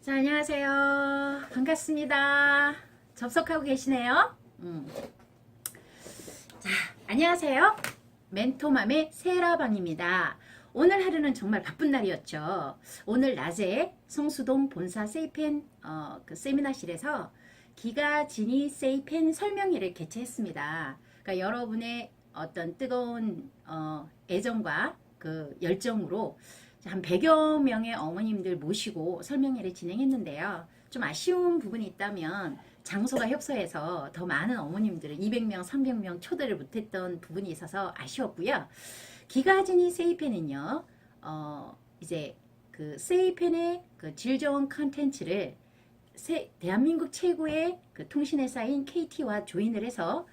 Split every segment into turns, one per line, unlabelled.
자, 안녕하세요. 반갑습니다. 접속하고 계시네요. 자, 안녕하세요. 멘토맘의 세라방입니다. 오늘 하루는 정말 바쁜 날이었죠. 오늘 낮에 성수동 본사 세이펜 그 세미나실에서 기가지니 세이펜 설명회를 개최했습니다. 그러니까 여러분의 어떤 뜨거운 애정과 그 열정으로 한 100여 명의 어머님들 모시고 설명회를 진행했는데요. 좀 아쉬운 부분이 있다면 장소가 협소해서 더 많은 어머님들을 200명, 300명 초대를 못했던 부분이 있어서 아쉬웠고요. 기가지니 세이펜은요, 이제 그 세이펜의 그 질 좋은 컨텐츠를 대한민국 최고의 그 통신회사인 KT와 조인을 해서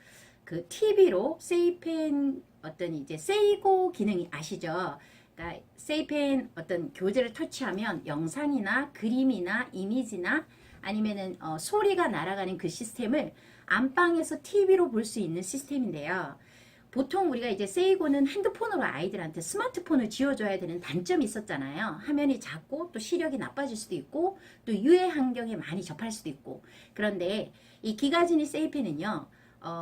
그 TV로 세이펜 어떤 이제 세이고 기능이 아시죠? 그러니까 세이펜 어떤 교재를 터치하면 영상이나 그림이나 이미지나 아니면은 소리가 날아가는 그 시스템을 안방에서 TV로 볼 수 있는 시스템인데요. 보통 우리가 이제 세이고는 핸드폰으로 아이들한테 스마트폰을 지어줘야 되는 단점이 있었잖아요. 화면이 작고 또 시력이 나빠질 수도 있고 또 유해 환경에 많이 접할 수도 있고. 그런데 이 기가지니 세이펜은요.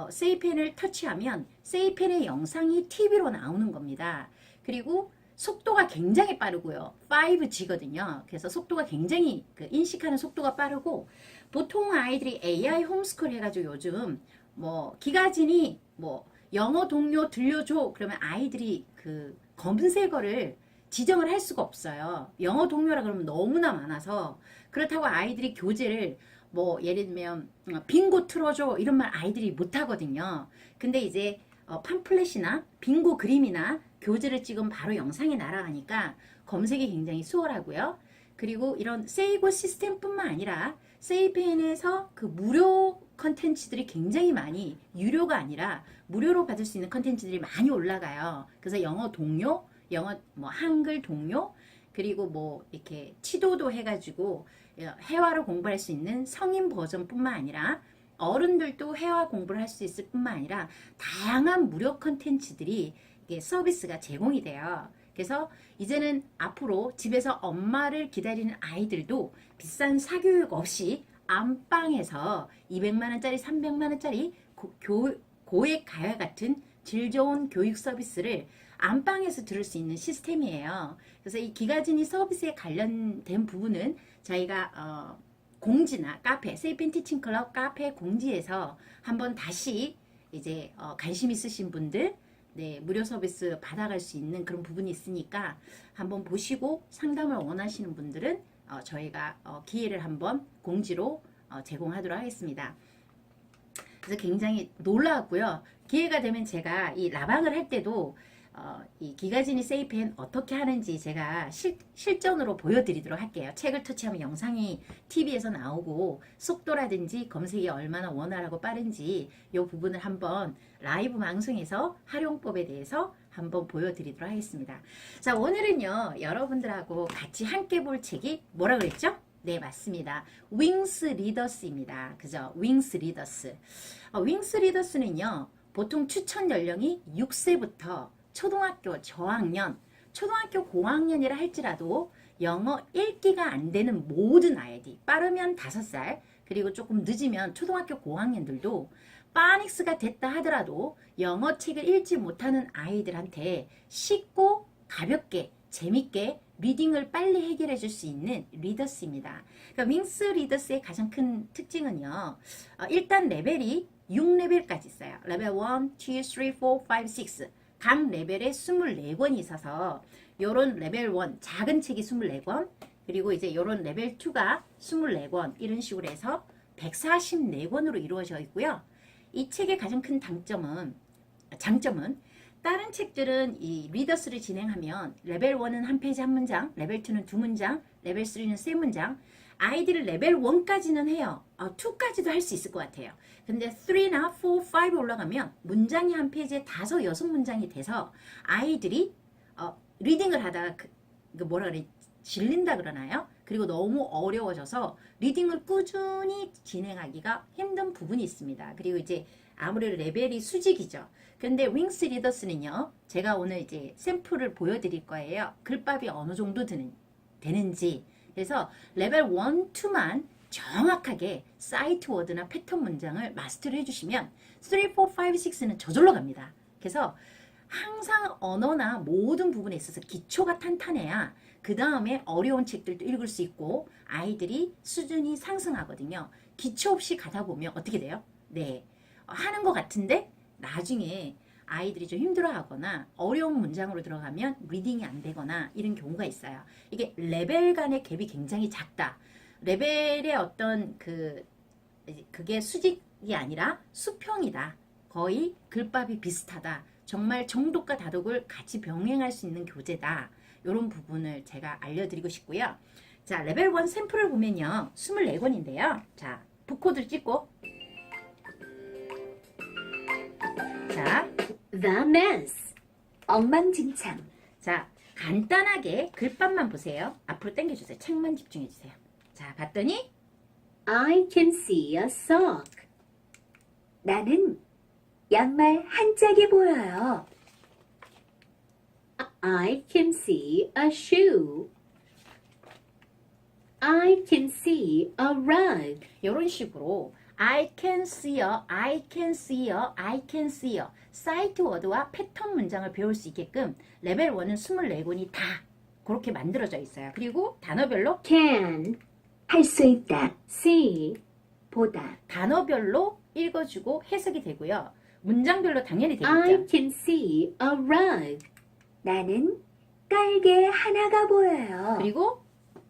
세이펜을 터치하면 세이펜의 영상이 TV로 나오는 겁니다. 그리고 속도가 굉장히 빠르고요. 5G거든요. 그래서 속도가 굉장히 인식하는 속도가 빠르고 보통 아이들이 AI 홈스쿨 해가지고 요즘 뭐 기가진이 뭐 영어 동요 들려줘 그러면 아이들이 그 검색어를 지정을 할 수가 없어요. 영어 동요라 그러면 너무나 많아서 그렇다고 아이들이 교재를 뭐 예를 들면 빙고 틀어줘 이런 말 아이들이 못하거든요. 근데 이제 팜플렛이나 빙고 그림이나 교재를 찍으면 바로 영상이 날아가니까 검색이 굉장히 수월하고요. 그리고 이런 세이고 시스템뿐만 아니라 세이펜에서 그 무료 컨텐츠들이 굉장히 많이 유료가 아니라 무료로 받을 수 있는 컨텐츠들이 많이 올라가요. 그래서 영어 동요, 영어 뭐 한글 동요, 그리고 뭐 이렇게 치도도 해가지고 회화를 공부할 수 있는 성인 버전뿐만 아니라 어른들도 회화 공부를 할 수 있을 뿐만 아니라 다양한 무료 컨텐츠들이 서비스가 제공이 돼요. 그래서 이제는 앞으로 집에서 엄마를 기다리는 아이들도 비싼 사교육 없이 안방에서 200만원짜리, 300만원짜리 고액 가야 같은 질 좋은 교육 서비스를 안방에서 들을 수 있는 시스템이에요. 그래서 이 기가진이 서비스에 관련된 부분은 저희가 공지나 카페, 세이펜 티칭 클럽 카페 공지에서 한번 다시 이제 관심 있으신 분들 네, 무료 서비스 받아갈 수 있는 그런 부분이 있으니까 한번 보시고 상담을 원하시는 분들은 저희가 기회를 한번 공지로 제공하도록 하겠습니다. 그래서 굉장히 놀라웠고요. 기회가 되면 제가 이 라방을 할 때도 이 기가지니 세이펜 어떻게 하는지 제가 실전으로 보여드리도록 할게요. 책을 터치하면 영상이 TV에서 나오고 속도라든지 검색이 얼마나 원활하고 빠른지 이 부분을 한번 라이브 방송에서 활용법에 대해서 한번 보여드리도록 하겠습니다. 자, 오늘은요 여러분들하고 같이 함께 볼 책이 뭐라 그랬죠? 네, 맞습니다. 윙스 리더스입니다. 그죠? 윙스 리더스. 윙스 리더스는요 보통 추천 연령이 6세부터 초등학교 저학년, 초등학교 고학년이라 할지라도 영어 읽기가 안 되는 모든 아이들, 빠르면 5살, 그리고 조금 늦으면 초등학교 고학년들도 파닉스가 됐다 하더라도 영어 책을 읽지 못하는 아이들한테 쉽고 가볍게 재밌게 리딩을 빨리 해결해 줄 수 있는 리더스입니다. 그러니까 윙스 리더스의 가장 큰 특징은요. 일단 레벨이 6레벨까지 있어요. 레벨 1, 2, 3, 4, 5, 6. 각 레벨에 24권이 있어서 요런 레벨 1 작은 책이 24권 그리고 이제 요런 레벨 2가 24권 이런 식으로 해서 144권으로 이루어져 있고요. 이 책의 가장 큰 장점은 다른 책들은 이 리더스를 진행하면 레벨 1은 한 페이지 한 문장, 레벨 2는 두 문장, 레벨 3는 세 문장 아이들을 레벨 1까지는 해요. 2까지도 할 수 있을 것 같아요. 근데 3나 4, 5 올라가면 문장이 한 페이지에 5, 6문장이 돼서 아이들이 리딩을 하다가 뭐라 그래 질린다 그러나요? 그리고 너무 어려워져서 리딩을 꾸준히 진행하기가 힘든 부분이 있습니다. 그리고 이제 아무래도 레벨이 수직이죠. 근데 윙스 리더스는요. 제가 오늘 이제 샘플을 보여드릴 거예요. 글밥이 어느 정도 되는지 그래서 레벨 1, 2만 정확하게 사이트 워드나 패턴 문장을 마스터를 해주시면 3, 4, 5, 6는 저절로 갑니다. 그래서 항상 언어나 모든 부분에 있어서 기초가 탄탄해야 그 다음에 어려운 책들도 읽을 수 있고 아이들이 수준이 상승하거든요. 기초 없이 가다 보면 어떻게 돼요? 네, 하는 것 같은데 나중에 아이들이 좀 힘들어하거나 어려운 문장으로 들어가면 리딩이 안 되거나 이런 경우가 있어요. 이게 레벨 간의 갭이 굉장히 작다. 레벨의 어떤 그게 수직이 아니라 수평이다. 거의 글밥이 비슷하다. 정말 정독과 다독을 같이 병행할 수 있는 교재다. 이런 부분을 제가 알려드리고 싶고요. 자, 레벨 1 샘플을 보면요. 24권인데요. 자, 북코드를 찍고 자,
The mess. 엉망진창.
자, 간단하게 글밥만 보세요. 앞으로 당겨주세요. 책만 집중해주세요. 자, 봤더니
I can see a sock. 나는 양말 한 짝이 보여요. I can see a shoe. I can see a rug.
이런 식으로 I can see a, I can see a, I can see a 사이트 워드와 패턴 문장을 배울 수 있게끔 레벨 1은 24권이 다 그렇게 만들어져 있어요. 그리고 단어별로
can. 할 수 있다. see. 보다.
단어별로 읽어주고 해석이 되고요. 문장별로 당연히
I
되겠죠.
can see a rug. 나는 깔개 하나가 보여요.
그리고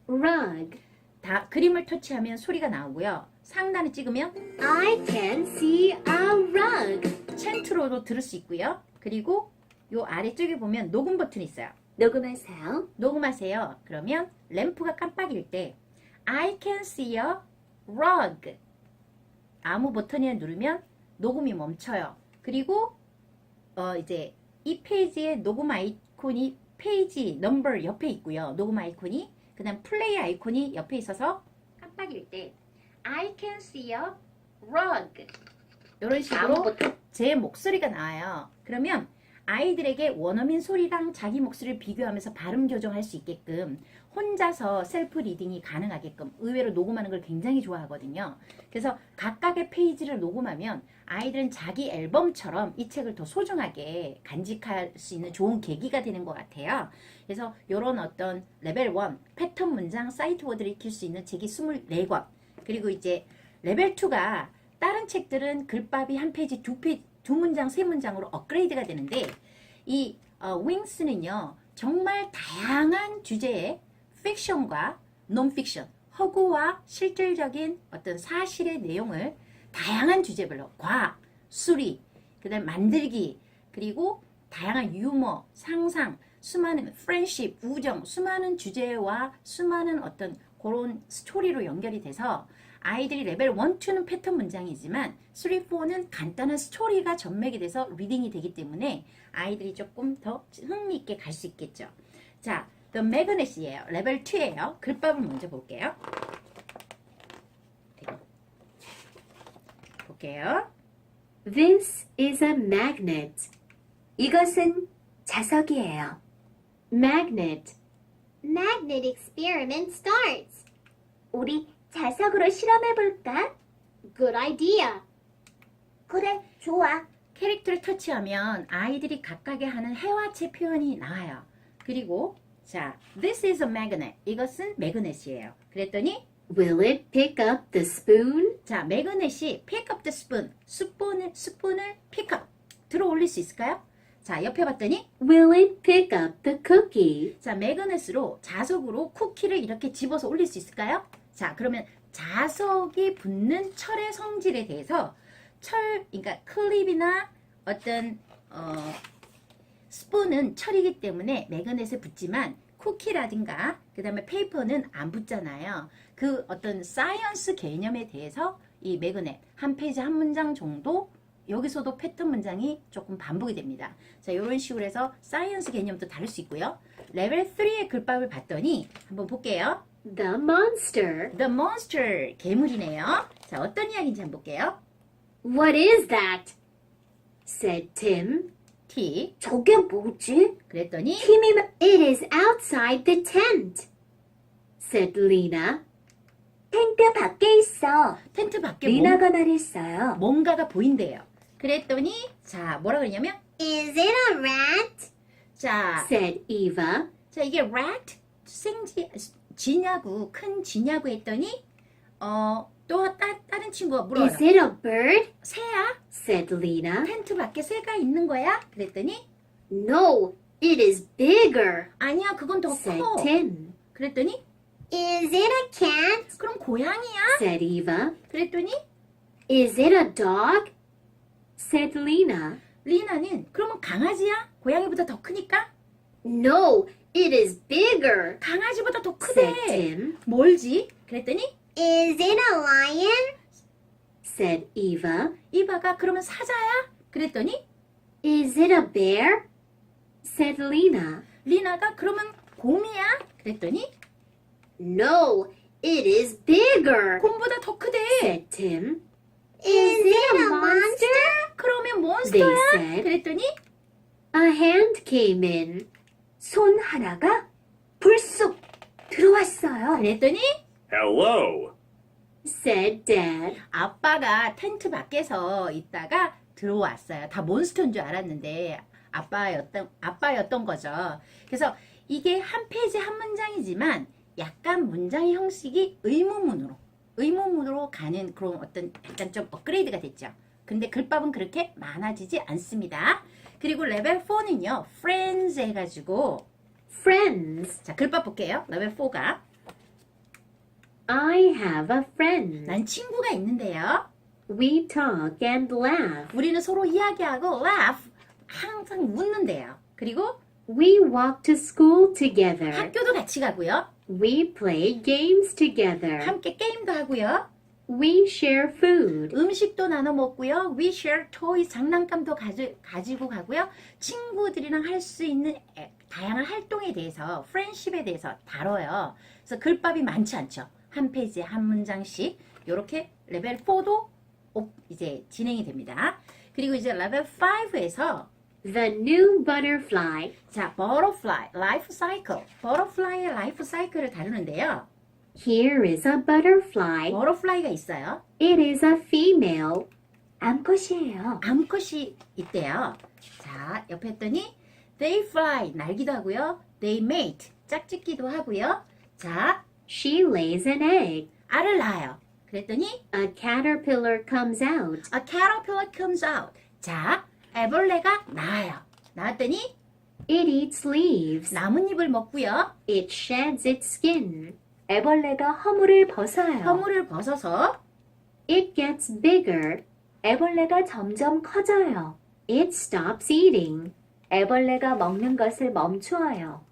rug.
다 그림을 터치하면 소리가 나오고요. 상단을 찍으면
I can see a rug.
챈트로도 들을 수 있고요. 그리고 요 아래쪽에 보면 녹음 버튼이 있어요.
녹음하세요.
녹음하세요. 그러면 램프가 깜빡일 때 I can see a rug 아무 버튼을 누르면 녹음이 멈춰요. 그리고 이제 이 페이지에 녹음 아이콘이 페이지 넘버 옆에 있고요. 녹음 아이콘이 그 다음 플레이 아이콘이 옆에 있어서 깜빡일 때 I can see a rug 이런 식으로 제 목소리가 나와요. 그러면 아이들에게 원어민 소리랑 자기 목소리를 비교하면서 발음 교정할 수 있게끔 혼자서 셀프 리딩이 가능하게끔 의외로 녹음하는 걸 굉장히 좋아하거든요. 그래서 각각의 페이지를 녹음하면 아이들은 자기 앨범처럼 이 책을 더 소중하게 간직할 수 있는 좋은 계기가 되는 것 같아요. 그래서 이런 어떤 레벨 1 패턴 문장 사이트 워드를 익힐 수 있는 책이 24권 그리고 이제 레벨 2가 다른 책들은 글밥이 한 페이지, 두 문장, 세 문장으로 업그레이드가 되는데 이 윙스는요 정말 다양한 주제의 픽션과 논픽션, 허구와 실질적인 어떤 사실의 내용을 다양한 주제별로 과학, 수리, 그다음 만들기 그리고 다양한 유머, 상상, 수많은 프렌십, 우정, 수많은 주제와 수많은 어떤 그런 스토리로 연결이 돼서 아이들이 레벨 1, 2는 패턴 문장이지만 3, 4는 간단한 스토리가 전맥이 돼서 리딩이 되기 때문에 아이들이 조금 더 흥미있게 갈 수 있겠죠. 자, The Magnet이에요. 레벨 2예요. 글밥을 먼저 볼게요. 볼게요.
This is a magnet. 이것은 자석이에요. magnet.
Magnet experiment starts.
우리 자석으로 실험해볼까?
Good idea.
그래, 좋아.
캐릭터를 터치하면 아이들이 각각의 하는 해화체 표현이 나와요. 그리고 자, This is a magnet. 이것은 매그넷이에요. 그랬더니
Will it pick up the spoon?
자, 매그넷이 pick up the spoon. 스푼을 pick up. 들어 올릴 수 있을까요? 자, 옆에 봤더니
Will it pick up the cookie?
자, 매그넷으로 자석으로 쿠키를 이렇게 집어서 올릴 수 있을까요? 자, 그러면 자석이 붙는 철의 성질에 대해서 그러니까 클립이나 어떤 스푼은 철이기 때문에 매그넷에 붙지만 쿠키라든가 그 다음에 페이퍼는 안 붙잖아요. 그 어떤 사이언스 개념에 대해서 이 매그넷 한 페이지 한 문장 정도 여기서도 패턴 문장이 조금 반복이 됩니다. 자, 이런 식으로 해서 사이언스 개념도 다를 수 있고요. 레벨 3의 글밥을 봤더니 한번 볼게요.
The monster.
The monster, 괴물이네요. 자, 어떤 이야기인지 한번 볼게요.
What is that? said Tim.
T,
저게 뭐지?
그랬더니
It is outside the tent, said Lena. 텐트 밖에 있어.
텐트 밖에
리나가 말했어요.
뭔가가 보인대요. 그랬더니 자 뭐라 그러냐면
Is it a rat?
자,
said Eva.
자 이게 rat 쥐냐고 큰 쥐냐고 했더니 또 다른 친구가 물어요.
Is it a bird?
새야?
said Lena.
텐트 밖에 새가 있는 거야? 그랬더니
No, it is bigger.
아니야 그건 더
said
커.
Tim.
그랬더니
Is it a cat?
그럼 고양이야?
said Eva.
그랬더니
Is it a dog?
said Lena.
리나는 그러면 강아지야? 고양이보다 더 크니까?
No, it is bigger.
강아지보다 더
said
크대.
Tim.
뭘지? 그랬더니
Is it a lion?
said Eva.
이바가 그러면 사자야? 그랬더니
Is it a bear?
said Lena.
리나가 그러면 곰이야? 그랬더니
No, it is bigger.
곰보다 더 크대.
said Tim.
Is it a monster?
그러면
They
몬스터야?
said.
그랬더니
A hand came in. 손 하나가 불쑥 들어왔어요.
그랬더니
Hello.
said Dad.
아빠가 텐트 밖에서 있다가 들어왔어요. 다 몬스터인 줄 알았는데 아빠였던 거죠. 그래서 이게 한 페이지 한 문장이지만 약간 문장의 형식이 의문문으로 가는 그런 어떤 약간 좀 업그레이드가 됐죠. 근데 글밥은 그렇게 많아지지 않습니다. 그리고 레벨 4는요, friends 해가지고
Friends.
자 글밥 볼게요. 레벨 4가
I have a friend.
난 친구가 있는데요.
We talk and laugh.
우리는 서로 이야기하고 laugh 항상 웃는데요. 그리고
We walk to school together.
학교도 같이 가고요.
We play games together.
함께 게임도 하고요.
We share food.
음식도 나눠 먹고요. We share toys 장난감도 가지고 가고요. 친구들이랑 할 수 있는 다양한 활동에 대해서 friendship에 대해서 다뤄요. 그래서 글밥이 많지 않죠. 한 페이지에 한 문장씩 이렇게 레벨 4도 이제 진행이 됩니다. 그리고 이제 레벨 5에서
The new butterfly.
자, butterfly, life cycle. butterfly의 life cycle을 다루는데요.
Here is a butterfly.
butterfly가 있어요.
It is a female. 암컷이에요.
암컷이 있대요. 자, 옆에 했더니 they fly, 날기도 하고요. they mate, 짝짓기도 하고요. 자,
She lays an egg.
알을 낳아요. 그랬더니
A caterpillar comes out.
a caterpillar comes out. 자, 애벌레가 나와요. 나왔더니
It eats leaves.
나뭇잎을 먹고요.
It sheds its skin. 애벌레가 허물을 벗어요.
허물을 벗어서
It gets bigger. 애벌레가 점점 커져요. It stops eating. 애벌레가 먹는 것을 멈추어요.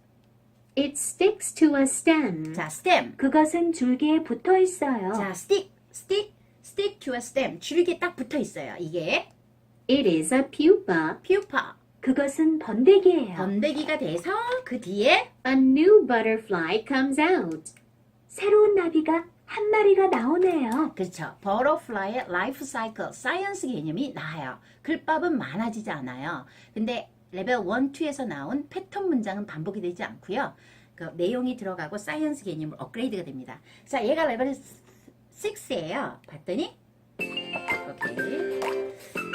It sticks to a stem.
자, stem.
그것은 줄기에 붙어 있어요.
자, stick to a stem. 줄기에 딱 붙어 있어요. 이게
It is a pupa.
pupa.
그것은 번데기예요.
번데기가 돼서 그 뒤에
A new butterfly comes out. 새로운 나비가 한 마리가 나오네요.
그렇죠. butterfly의 life cycle, 사이언스 개념이 나와요. 글밥은 많아지지 않아요. 근데 레벨 1, 2에서 나온 패턴 문장은 반복이 되지 않고요. 그 내용이 들어가고 사이언스 개념으로 업그레이드가 됩니다. 자, 얘가 레벨 6예요. 봤더니 오케이.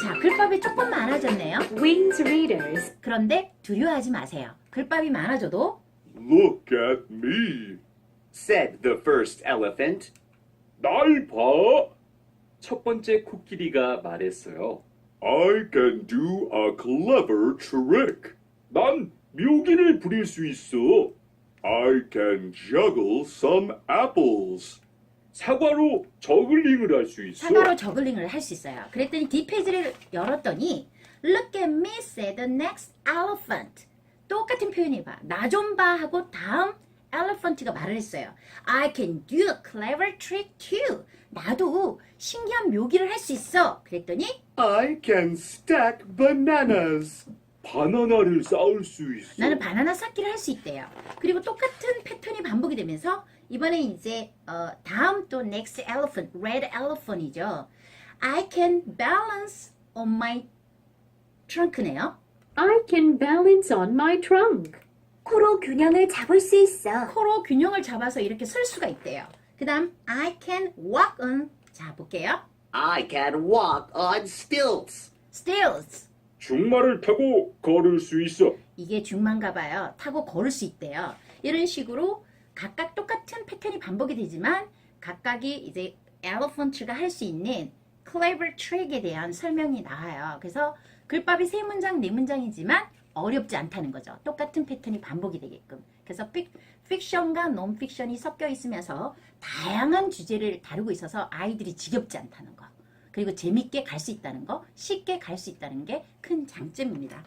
자, 글밥이 조금 많아졌네요.
Winged readers.
그런데 두려워하지 마세요. 글밥이 많아져도
Look at me.
said the first elephant.
날 봐.
첫 번째 코끼리가 말했어요.
I can do a clever trick. 난 묘기를 부릴 수 있어. I can juggle some apples. 사과로 저글링을 할 수 있어.
사과로 저글링을 할 수 있어요. 그랬더니 뒷페이지를 열었더니 Look at me, said the next elephant. 똑같은 표현이 봐. 나 좀 봐 하고 다음 elephant가 말을 했어요. I can do a clever trick too. 나도 신기한 묘기를 할 수 있어. 그랬더니
I can stack bananas. 바나나를 쌓을 수 있어.
나는 바나나 쌓기를 할 수 있대요. 그리고 똑같은 패턴이 반복이 되면서 이번에 이제 다음 또 next elephant, red elephant이죠. I can balance on my trunk네요.
I can balance on my trunk. 코로 균형을 잡을 수 있어.
코로 균형을 잡아서 이렇게 설 수가 있대요. 그 다음 I can walk on. 자, 볼게요.
I can walk on stilts.
Stills.
중말을 타고 걸을 수 있어.
이게 중만가 봐요. 타고 걸을 수 있대요. 이런 식으로 각각 똑같은 패턴이 반복이 되지만 각각이 이제 elephant가 할 수 있는 clever trick에 대한 설명이 나와요. 그래서 글밥이 3문장, 4문장이지만 어렵지 않다는 거죠. 똑같은 패턴이 반복이 되게끔. 그래서 픽션과 논픽션이 섞여 있으면서 다양한 주제를 다루고 있어서 아이들이 지겹지 않다는 거. 그리고 재밌게 갈 수 있다는 거, 쉽게 갈 수 있다는 게 큰 장점입니다.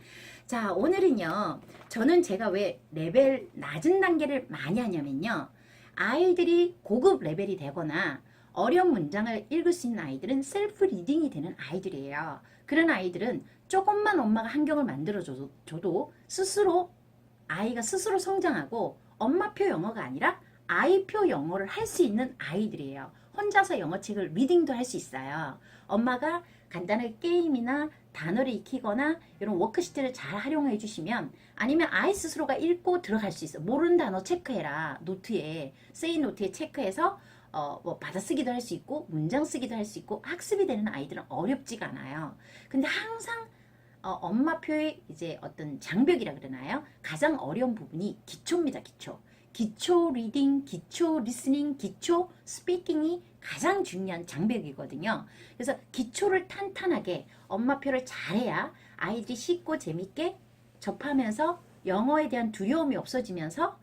자, 오늘은요. 저는 제가 왜 레벨 낮은 단계를 많이 하냐면요. 아이들이 고급 레벨이 되거나 어려운 문장을 읽을 수 있는 아이들은 셀프 리딩이 되는 아이들이에요. 그런 아이들은 조금만 엄마가 환경을 만들어줘도 스스로 아이가 스스로 성장하고 엄마표 영어가 아니라 아이표 영어를 할 수 있는 아이들이에요. 혼자서 영어책을 리딩도 할 수 있어요. 엄마가 간단하게 게임이나 단어를 익히거나 이런 워크시트를 잘 활용해 주시면 아니면 아이 스스로가 읽고 들어갈 수 있어. 모르는 단어 체크해라. 노트에 세이 노트에 체크해서 뭐 받아쓰기도 할 수 있고 문장 쓰기도 할 수 있고 학습이 되는 아이들은 어렵지가 않아요. 근데 항상 엄마표의 이제 어떤 장벽이라 그러나요? 가장 어려운 부분이 기초입니다. 기초 리딩, 기초 리스닝, 기초 스피킹이 가장 중요한 장벽이거든요. 그래서 기초를 탄탄하게 엄마표를 잘해야 아이들이 쉽고 재밌게 접하면서 영어에 대한 두려움이 없어지면서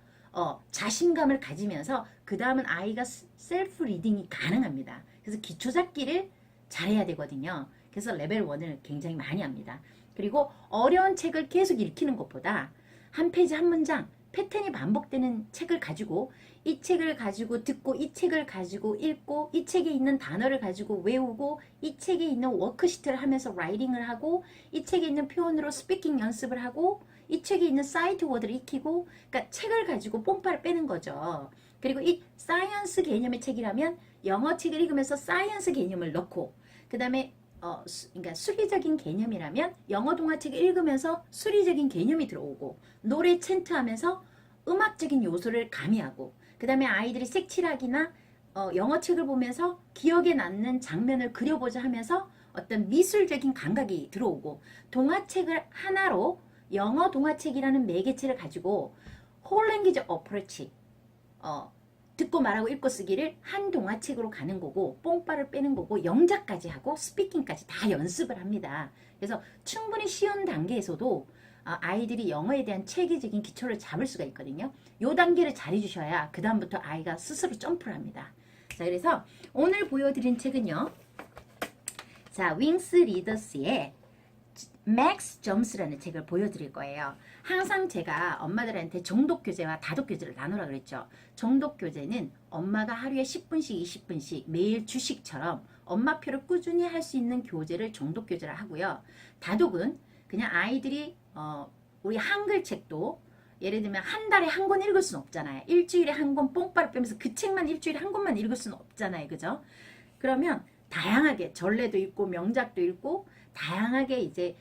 자신감을 가지면서 그 다음은 아이가 셀프 리딩이 가능합니다. 그래서 기초 잡기를 잘해야 되거든요. 그래서 레벨 1을 굉장히 많이 합니다. 그리고 어려운 책을 계속 읽히는 것보다 한 페이지 한 문장 패턴이 반복되는 책을 가지고 이 책을 가지고 듣고 이 책을 가지고 읽고 이 책에 있는 단어를 가지고 외우고 이 책에 있는 워크시트를 하면서 라이팅을 하고 이 책에 있는 표현으로 스피킹 연습을 하고 이 책에 있는 사이트 워드를 익히고 그러니까 책을 가지고 뽕파를 빼는 거죠. 그리고 이 사이언스 개념의 책이라면 영어 책을 읽으면서 사이언스 개념을 넣고 그 다음에 그러니까 수리적인 개념이라면 영어 동화책을 읽으면서 수리적인 개념이 들어오고 노래 챈트하면서 음악적인 요소를 가미하고 그 다음에 아이들이 색칠하기나 영어 책을 보면서 기억에 남는 장면을 그려보자 하면서 어떤 미술적인 감각이 들어오고 동화책을 하나로 영어 동화책이라는 매개체를 가지고 홀 랭귀지 어프로치 듣고 말하고 읽고 쓰기를 한 동화책으로 가는 거고 뽕빠를 빼는 거고 영작까지 하고 스피킹까지 다 연습을 합니다. 그래서 충분히 쉬운 단계에서도 아이들이 영어에 대한 체계적인 기초를 잡을 수가 있거든요. 요 단계를 잘 해주셔야 그 다음부터 아이가 스스로 점프를 합니다. 자, 그래서 오늘 보여드린 책은요. 자, 윙스 리더스의 맥스 점스라는 책을 보여드릴 거예요. 항상 제가 엄마들한테 정독 교재와 다독 교재를 나누라 그랬죠. 정독 교재는 엄마가 하루에 10분씩 20분씩 매일 주식처럼 엄마표를 꾸준히 할 수 있는 교재를 정독 교재를 하고요. 다독은 그냥 아이들이 우리 한글 책도 예를 들면 한 달에 한 권 읽을 수는 없잖아요. 일주일에 한 권 뽕빠를 빼면서 그 책만 일주일에 한 권만 읽을 수는 없잖아요. 그죠? 그러면 다양하게 전래도 읽고 명작도 읽고 다양하게 이제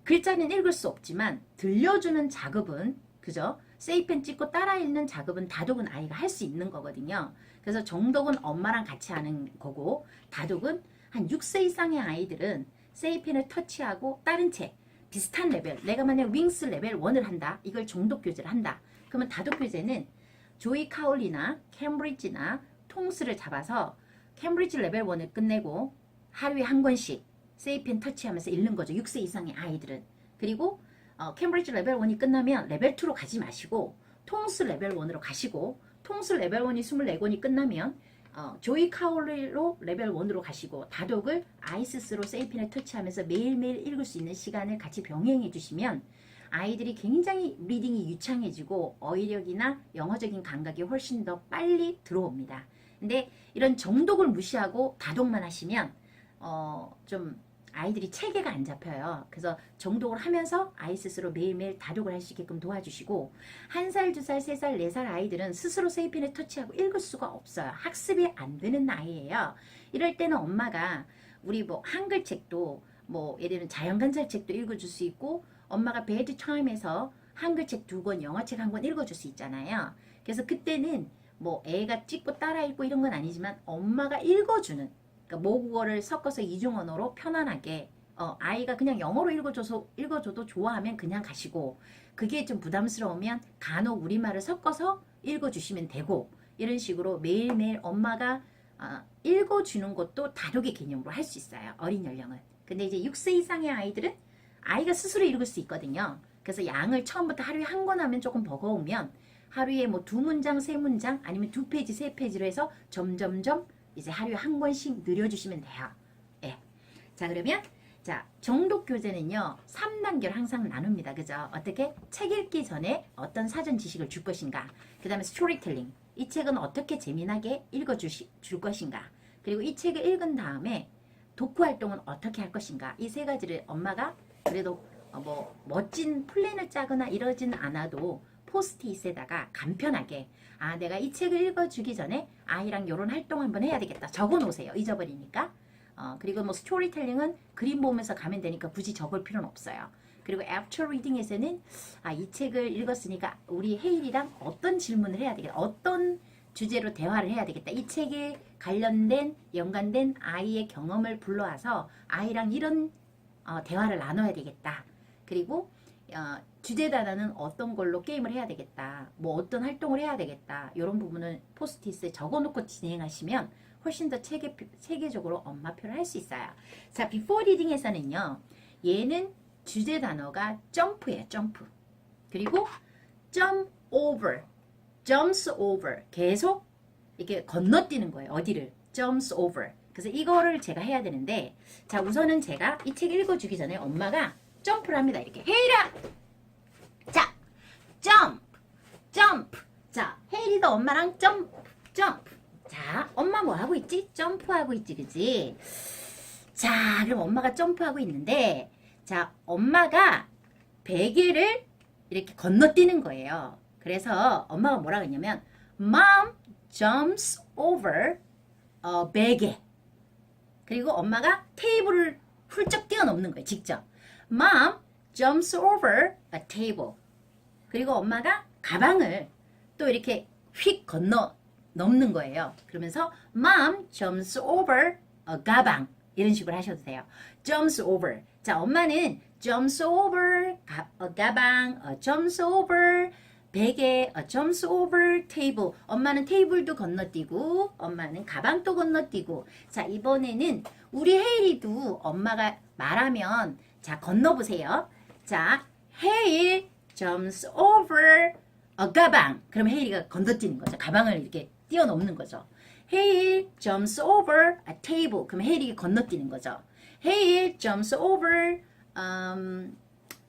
글자는 읽을 수 없지만 들려주는 작업은 그죠? 세이펜 찍고 따라 읽는 작업은 다독은 아이가 할 수 있는 거거든요. 그래서 정독은 엄마랑 같이 하는 거고 다독은 한 6세 이상의 아이들은 세이펜을 터치하고 다른 책 비슷한 레벨 내가 만약 윙스 레벨 1을 한다. 이걸 정독 교재를 한다. 그러면 다독 교재는 조이 카울리나 캠브리지나 통스를 잡아서 캠브리지 레벨 1을 끝내고 하루에 한 권씩 세이펜 터치하면서 읽는 거죠. 6세 이상의 아이들은. 그리고 캠브리지 레벨 1이 끝나면 레벨 2로 가지 마시고 통스 레벨 1으로 가시고 통스 레벨 1이 24권이 끝나면 조이 카울리로 레벨 1으로 가시고 다독을 아이스스로 세이펜을 터치하면서 매일매일 읽을 수 있는 시간을 같이 병행해 주시면 아이들이 굉장히 리딩이 유창해지고 어휘력이나 영어적인 감각이 훨씬 더 빨리 들어옵니다. 근데 이런 정독을 무시하고 다독만 하시면 좀 아이들이 체계가 안 잡혀요. 그래서 정독을 하면서 아이 스스로 매일매일 다독을 할 수 있게끔 도와주시고 1살, 2살, 3살, 4살 아이들은 스스로 세이펜을 터치하고 읽을 수가 없어요. 학습이 안 되는 나이예요. 이럴 때는 엄마가 우리 뭐 한글 책도 뭐 예를 들면 자연관찰 책도 읽어줄 수 있고 엄마가 베드 타임에서 한글책 2권, 영어책 1권 읽어줄 수 있잖아요. 그래서 그때는 뭐 애가 찍고 따라 읽고 이런 건 아니지만 엄마가 읽어주는, 그러니까 모국어를 섞어서 이중 언어로 편안하게 아이가 그냥 영어로 읽어줘도 좋아하면 그냥 가시고, 그게 좀 부담스러우면 간혹 우리말을 섞어서 읽어주시면 되고, 이런 식으로 매일매일 엄마가 읽어주는 것도 다르게 개념으로 할 수 있어요. 어린 연령은. 근데 이제 6세 이상의 아이들은 아이가 스스로 읽을 수 있거든요. 그래서 양을 처음부터 하루에 한 권 하면 조금 버거우면 하루에 뭐 2문장, 3문장 아니면 2페이지, 3페이지로 해서 점점점 이제 하루에 한 권씩 늘려주시면 돼요. 예. 자, 그러면 자, 정독 교재는요, 3단계로 항상 나눕니다. 그죠? 어떻게? 책 읽기 전에 어떤 사전 지식을 줄 것인가. 그 다음에 스토리텔링. 이 책은 어떻게 재미나게 줄 것인가. 그리고 이 책을 읽은 다음에 독후 활동은 어떻게 할 것인가. 이 세 가지를 엄마가 그래도 뭐 멋진 플랜을 짜거나 이러진 않아도 포스트잇에다가 간편하게, 내가 이 책을 읽어주기 전에 아이랑 이런 활동 한번 해야 되겠다. 적어 놓으세요. 잊어버리니까. 그리고 뭐 스토리텔링은 그림 보면서 가면 되니까 굳이 적을 필요는 없어요. 그리고 애프터 리딩에서는 이 책을 읽었으니까 우리 헤일이랑 어떤 질문을 해야 되겠다. 어떤 주제로 대화를 해야 되겠다. 이 책에 관련된 연관된 아이의 경험을 불러와서 아이랑 이런 대화를 나눠야 되겠다. 그리고 주제 단어는 어떤 걸로 게임을 해야 되겠다. 뭐 어떤 활동을 해야 되겠다. 이런 부분은 포스트잇에 적어놓고 진행하시면 훨씬 더 체계적으로 엄마표를 할 수 있어요. 자, 비포 리딩에서는요. 얘는 주제 단어가 점프예요. 점프. 그리고 jump over, jumps over. 계속 이렇게 건너뛰는 거예요. 어디를? jumps over. 그래서 이거를 제가 해야 되는데, 자, 우선은 제가 이 책 읽어주기 전에 엄마가 점프를 합니다. 이렇게. 헤이라! 자, jump, jump. 자, 헤이리도 엄마랑 jump, jump. 자, 엄마 뭐 하고 있지? 점프하고 있지, 그지? 자, 그럼 엄마가 점프하고 있는데, 자, 엄마가 베개를 이렇게 건너뛰는 거예요. 그래서 엄마가 뭐라고 했냐면, Mom jumps over a 베개. 그리고 엄마가 테이블을 훌쩍 뛰어넘는 거예요, 직접. Mom jumps over a table. 그리고 엄마가 가방을 또 이렇게 휙 넘는 거예요. 그러면서 Mom jumps over a 가방. 이런 식으로 하셔도 돼요. jumps over. 자, 엄마는 jumps over a 가방, jumps over 베개, jumps over table. 엄마는 테이블도 건너뛰고, 엄마는 가방도 건너뛰고. 자, 이번에는 우리 헤일이도 엄마가 말하면, 자, 건너보세요. 자, 헤일 jumps over a 가방. 그럼 헤일이가 건너뛰는 거죠. 가방을 이렇게 뛰어넘는 거죠. 헤일 jumps over a table. 그럼 헤일이 건너뛰는 거죠. 헤일 jumps over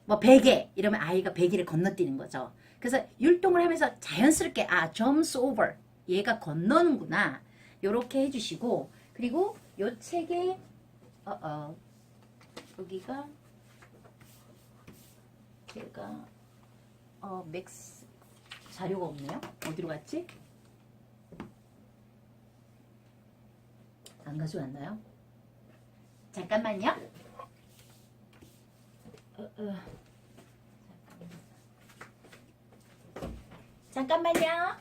뭐 베개. 이러면 아이가 베개를 건너뛰는 거죠. 그래서 율동을 하면서 자연스럽게 jumps over. 얘가 건너는구나. 요렇게 해주시고, 그리고 요 책에 여기가 제가 맥스 자료가 없네요. 어디로 갔지? 안 가져왔나요? 잠깐만요. 잠깐만요.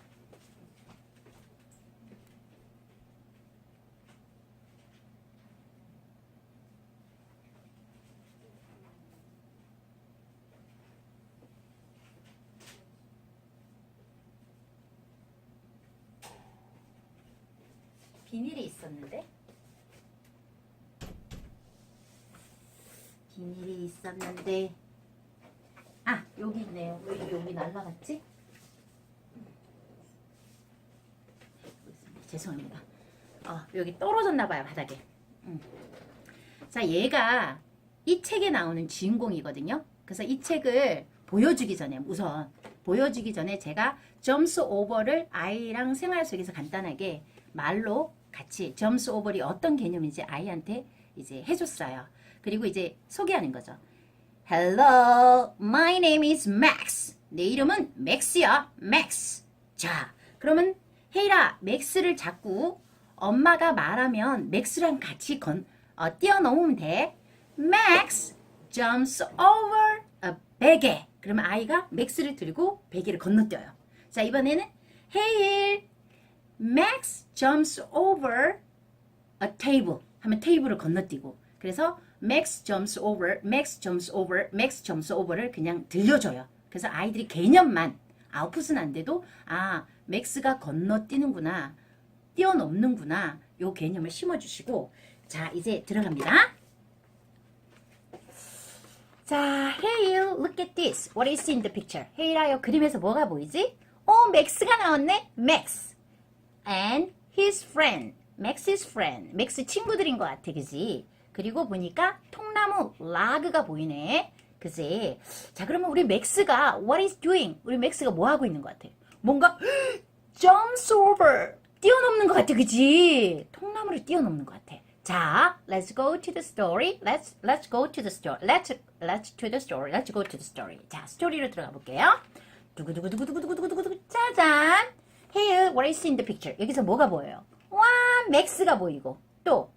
비닐이 있었는데? 비닐이 있었는데, 여기 있네요. 왜 여기 날라갔지? 죄송합니다. 여기 떨어졌나봐요, 바닥에. 자, 얘가 이 책에 나오는 주인공이거든요. 그래서 이 책을 보여주기 전에, 우선 보여주기 전에 제가 점스 오버를 아이랑 생활 속에서 간단하게 말로 같이 점스 오버이 어떤 개념인지 아이한테 이제 해줬어요. 그리고 이제 소개하는 거죠. Hello, my name is Max. 내 이름은 맥스야, 맥스. 자, 그러면 헤이라, 맥스를 자꾸 엄마가 말하면 맥스랑 같이 뛰어넘으면 돼. Max jumps over a 베개. 그러면 아이가 맥스를 들고 베개를 건너뛰어요. 자, 이번에는 Hey, Max jumps over a table 하면 테이블을 건너뛰고 그래서 Max jumps over, Max jumps over, Max jumps over를 그냥 들려줘요. 그래서 아이들이 개념만 아웃풋은 안 돼도 아, 맥스가 건너뛰는구나, 뛰어넘는구나 요 개념을 심어주시고 자, 이제 들어갑니다. 자, Hey, look at this. What is in the picture? Hey라요, 그림에서 뭐가 보이지? 맥스가 나왔네. Max and his friend. Max's friend. 맥스 친구들인 것 같아, 그지? 그리고 보니까 통나무 라그가 보이네. 그지? 자, 그러면 우리 맥스가 what is doing? 우리 맥스가 뭐 하고 있는 것 같아? 뭔가 jumps over. 뛰어넘는 것 같아, 그지? 통나무를 뛰어넘는 것 같아. 자, let's go to the story. Let's go to the story. Let's to the story. Let's go to the story. 자, 스토리로 들어가 볼게요. 두구두구두구두구두구두구두구 짜잔. Hey, what is in the picture? 여기서 뭐가 보여요? 와, 맥스가 보이고 또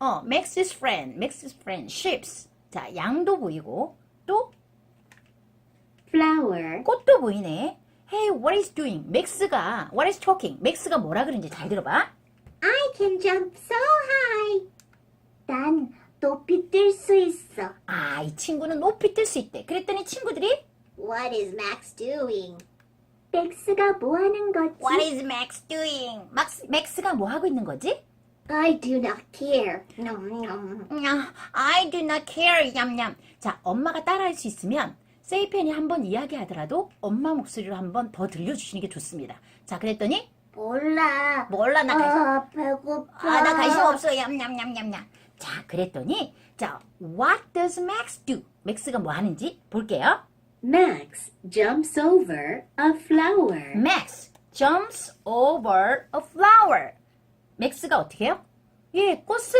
Max's friend, ships. 자, 양도 보이고 또
flower,
꽃도 보이네. Hey, what is doing? 맥스가 what is talking? 맥스가 뭐라 그러는지 잘 들어봐.
I can jump so high. 난 높이 뛸 수 있어.
아, 이 친구는 높이 뜰 수 있대. 그랬더니 친구들이
What is Max doing?
맥스가 뭐 하는 거지?
What is Max doing? 맥스가 뭐 하고 있는 거지?
I do not care. Nom, nom.
I do not care. 냠냠. 자, 엄마가 따라할 수 있으면 세이펜이 한번 이야기하더라도 엄마 목소리로 한번 더 들려주시는 게 좋습니다. 자, 그랬더니
몰라.
몰라, 나 관심
배고파.
나 관심 없어. 냠냠냠냠냠. 자, 그랬더니 자, what does Max do? 맥스가 뭐 하는지 볼게요.
Max jumps over a flower.
Max jumps over a flower. 맥스가 어떻게 해요? 예, 꽃을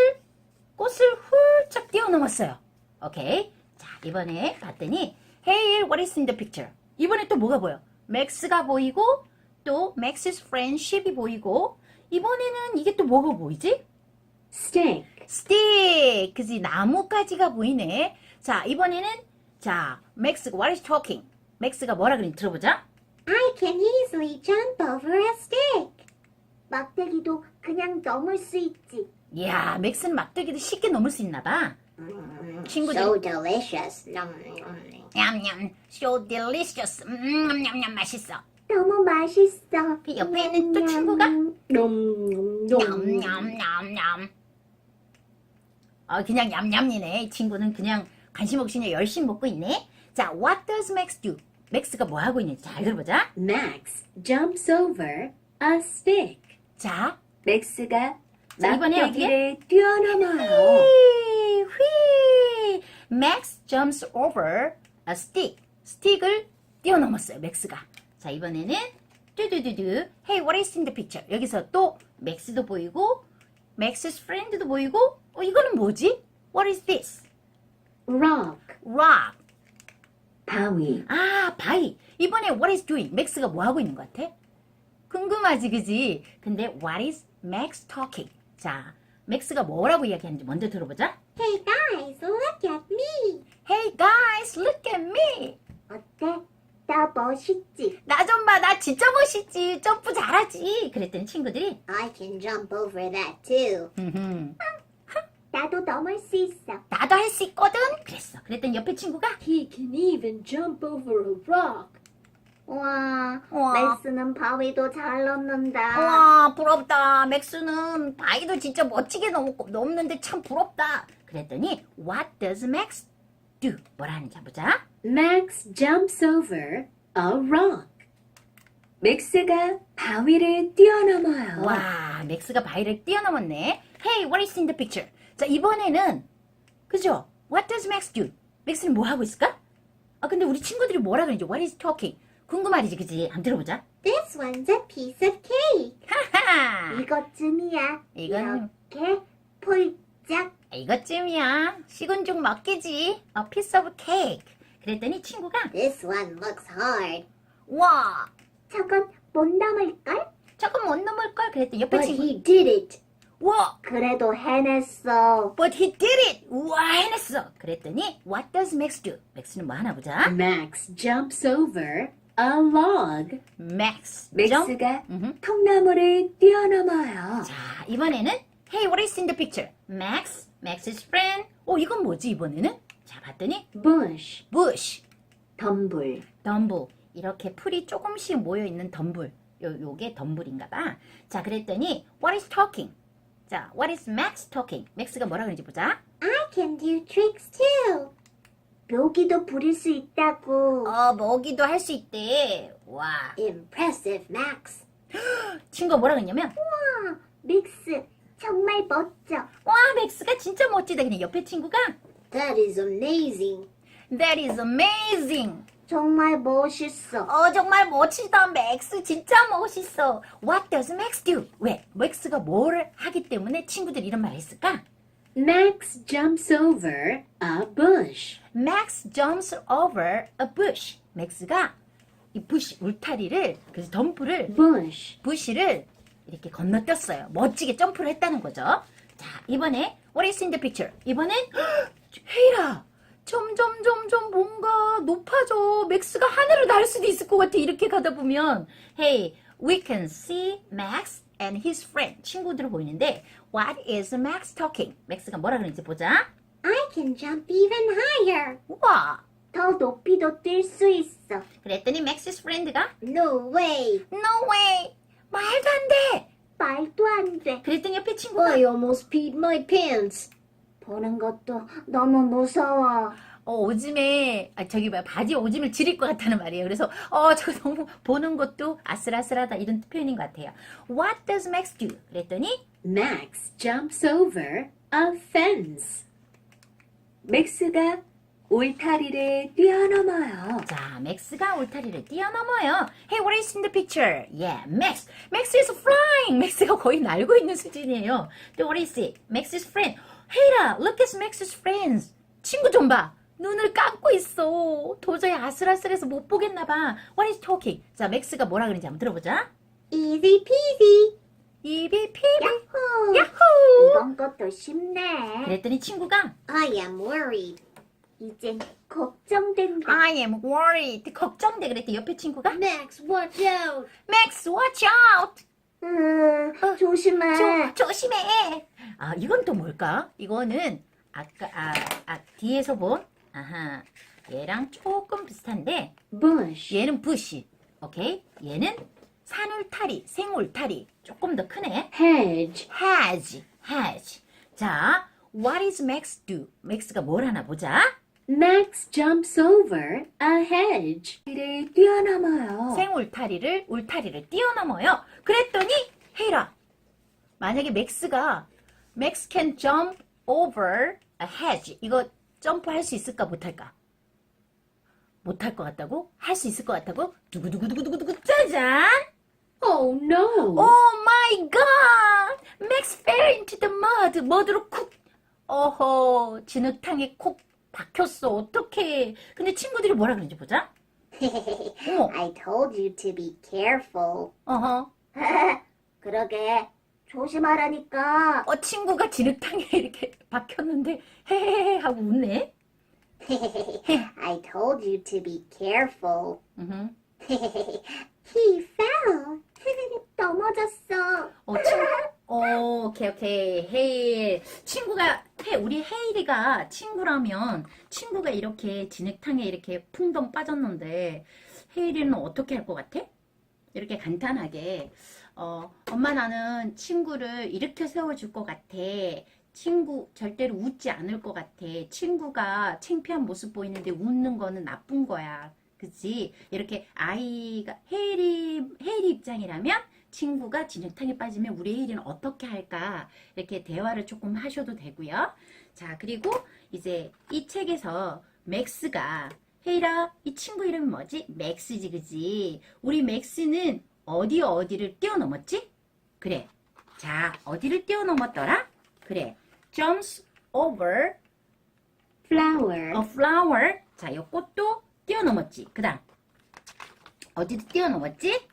훌쩍 뛰어넘었어요. 오케이. 자, 이번에 봤더니 Hey, what is in the picture? 이번에 또 뭐가 보여? 맥스가 보이고 또 Max's friendship이 보이고 이번에는 이게 또 뭐가 보이지?
Stick,
스틱! 그지? 나뭇가지가 보이네. 자, 이번에는 자, 맥스가 what is talking? 맥스가 뭐라 그러는지 들어보자.
I can easily jump over a stick. 막대기도 그냥 넘을 수 있지.
이야, 맥스는 막대기도 쉽게 넘을 수 있나 봐. 친구들.
So delicious. Nom, nom.
냠냠, so delicious. 냠냠냠 맛있어.
너무 맛있어.
그 옆에 있는 또 친구가
놈,
냠냠냠냠. 그냥 냠냠이네. 이 친구는 그냥 관심 없이 그냥 열심히 먹고 있네. 자, what does Max do? 맥스가 뭐 하고 있는지 잘 들어보자.
Max jumps over a stick.
자,
맥스가
자, 이번에
막대기를 뛰어넘어요.
휘! Max jumps over a stick. 스틱을 뛰어넘었어요, 맥스가. 자, 이번에는 뚜두두두. Hey, what is in the picture? 여기서 또 맥스도 보이고 Max's friend도 보이고 이거는 뭐지? What is this?
Rock,
Rock.
바위.
아, 바위. 이번에 what is doing? 맥스가 뭐 하고 있는 것 같아? 궁금하지, 그지? 근데 what is Max talking? 자, 맥스가 뭐라고 이야기하는지 먼저 들어보자.
Hey guys, look at me.
Hey guys, look at me.
어때? 나 멋있지?
나 좀 봐, 나 진짜 멋있지. 점프 잘하지. 그랬더니 친구들이
I can jump over that too.
나도 넘을 수 있어.
나도 할 수 있거든. 그랬어. 그랬더니 옆에 친구가
He can even jump over a rock.
와,
와.
맥스는 바위도 잘 넘는다.
와, 부럽다. 맥스는 바위도 진짜 멋지게 넘는데 참 부럽다. 그랬더니 what does Max do? 뭐라 하는지 한번 보자.
Max jumps over a rock. 맥스가 바위를 뛰어넘어요.
와, 맥스가 바위를 뛰어넘었네. Hey, what is in the picture? 자, 이번에는 그죠? What does Max do? 맥스는 뭐 하고 있을까? 근데 우리 친구들이 뭐라 그러는지 What is talking? 궁금하지, 그지? 한번 들어보자.
This one's a piece of cake.
하하!
이것쯤이야.
이건
이렇게 폴짝.
이것쯤이야. 식은 죽 먹기지. A piece of cake. 그랬더니 친구가
This one looks hard.
와,
저건 못 넘을걸?
저건 못 넘을걸? 그랬더니 옆에
But
친구
he did it.
와,
그래도 해냈어.
but he did it. 우와, 해냈어. 그랬더니 what does Max do? 맥스는 뭐 하나 보자.
Max jumps over a log.
Max.
맥스가
음흠.
통나무를 뛰어넘어요.
자, 이번에는 Hey, what is in the picture? Max, Max's friend. 이건 뭐지 이번에는? 자, 봤더니
bush,
bush,
덤불.
덤불. 이렇게 풀이 조금씩 모여 있는 덤불. 요게 덤불인가 봐. 자, 그랬더니 what is talking? 자, what is Max talking? 맥스가 뭐라 그러는지 보자.
I can do tricks too. 묘기도 부릴 수 있다고.
먹이도 할 수 있대. 와.
Impressive, Max.
친구가 뭐라 그랬냐면
믹스, 정말 멋져.
와, 맥스가 진짜 멋지다. 그냥 옆에 친구가
That is amazing.
That is amazing.
정말 멋있어.
정말 멋지다. 맥스 진짜 멋있어. What does Max do? 왜? 맥스가 뭘 하기 때문에 친구들이 이런 말을 했을까?
Max jumps over a bush.
Max jumps over a bush. 맥스가 이 bush 울타리를, 그래서 덤불을,
bush.
부시를 이렇게 건너뛰었어요. 멋지게 점프를 했다는 거죠. 자, 이번에 What is in the picture? 이번엔 헤이라. 점점 뭔가 높아져. 맥스가 하늘을 날 수도 있을 것 같아. 이렇게 가다 보면 Hey, we can see Max and his friend. 친구들 보이는데 What is Max talking? 맥스가 뭐라 그러는지 보자.
I can jump even higher.
우와.
더 높이도 뛸 수 있어.
그랬더니 Max's friend가
No way.
No way. 말도 안 돼.
말도 안 돼.
그랬더니 옆에 친구가
almost peed my pants. 보는 것도 너무 무서워.
오줌에 저기 뭐야 바지에 오줌을 지릴 것 같다는 말이에요. 그래서 저거 너무 보는 것도 아슬아슬하다 이런 표현인 것 같아요. What does Max do? 그랬더니
Max jumps over a fence. 맥스가 울타리를 뛰어넘어요.
자, 맥스가 울타리를 뛰어넘어요. Hey, what is in the picture? Yeah, Max. Max is flying. 맥스가 거의 날고 있는 수준이에요. 또 what is it? Max's friend. Hey라, look at Max's friends. 친구 좀 봐. 눈을 감고 있어. 도저히 아슬아슬해서 못 보겠나 봐. What is talking? 자, 맥스가 뭐라 그러는지 한번 들어보자.
Easy peasy.
입이 피비.
야호.
야호!
이번 것도 쉽네.
그랬더니 친구가
I am worried. 이젠 걱정된다.
I am worried. 걱정돼. 그랬더니 옆에 친구가
Max, watch out.
Max, watch out.
조심해.
조심해. 이건 또 뭘까? 이거는 아까 뒤에서 본 얘랑 조금 비슷한데
bush.
얘는 부시. 오케이? 얘는 산울타리, 생울타리. 조금 더 크네.
hedge.
hedge. 자, what is Max do? 맥스가 뭘 하나 보자.
Max jumps over a hedge. 를 뛰어넘어요.
울타리를 뛰어넘어요. 그랬더니 헤이라. 만약에 Max can jump over a hedge. 이거 점프할 수 있을까 못할까? 못할 것 같다고? 할 수 있을 것 같다고? 두구두구두구두구 짜잔!
Oh no.
Oh my god! Max fell into the mud. 머드로 쿡. 어허, 진흙탕에 콕 박혔어. 어떡해. 근데 친구들이 뭐라 그러는지 보자. 어머.
I told you to be careful.
어허.
그러게. 조심하라니까.
친구가 진흙탕에 이렇게 박혔는데 헤헤헤 하고 웃네.
I told you to be careful.
음흠.
He fell. 넘어졌어.
오케이. 헤일. 우리 헤일이가 친구라면, 친구가 이렇게 진흙탕에 이렇게 풍덩 빠졌는데, 헤일이는 어떻게 할 것 같아? 이렇게 간단하게, 엄마 나는 친구를 일으켜 세워줄 것 같아. 친구 절대로 웃지 않을 것 같아. 친구가 창피한 모습 보이는데 웃는 거는 나쁜 거야. 그치? 이렇게 아이가 헤일이 입장이라면 친구가 진흙탕에 빠지면 우리 헤일이는 어떻게 할까? 이렇게 대화를 조금 하셔도 되고요. 자, 그리고 이제 이 책에서 맥스가 헤일아, 이 친구 이름이 뭐지? 맥스지, 그지? 우리 맥스는 어디를 뛰어넘었지? 그래. 자, 어디를 뛰어넘었더라? 그래. jumps over
flower.
a flower. 자, 이 꽃도 뛰어넘었지. 그 다음 어디도 뛰어넘었지?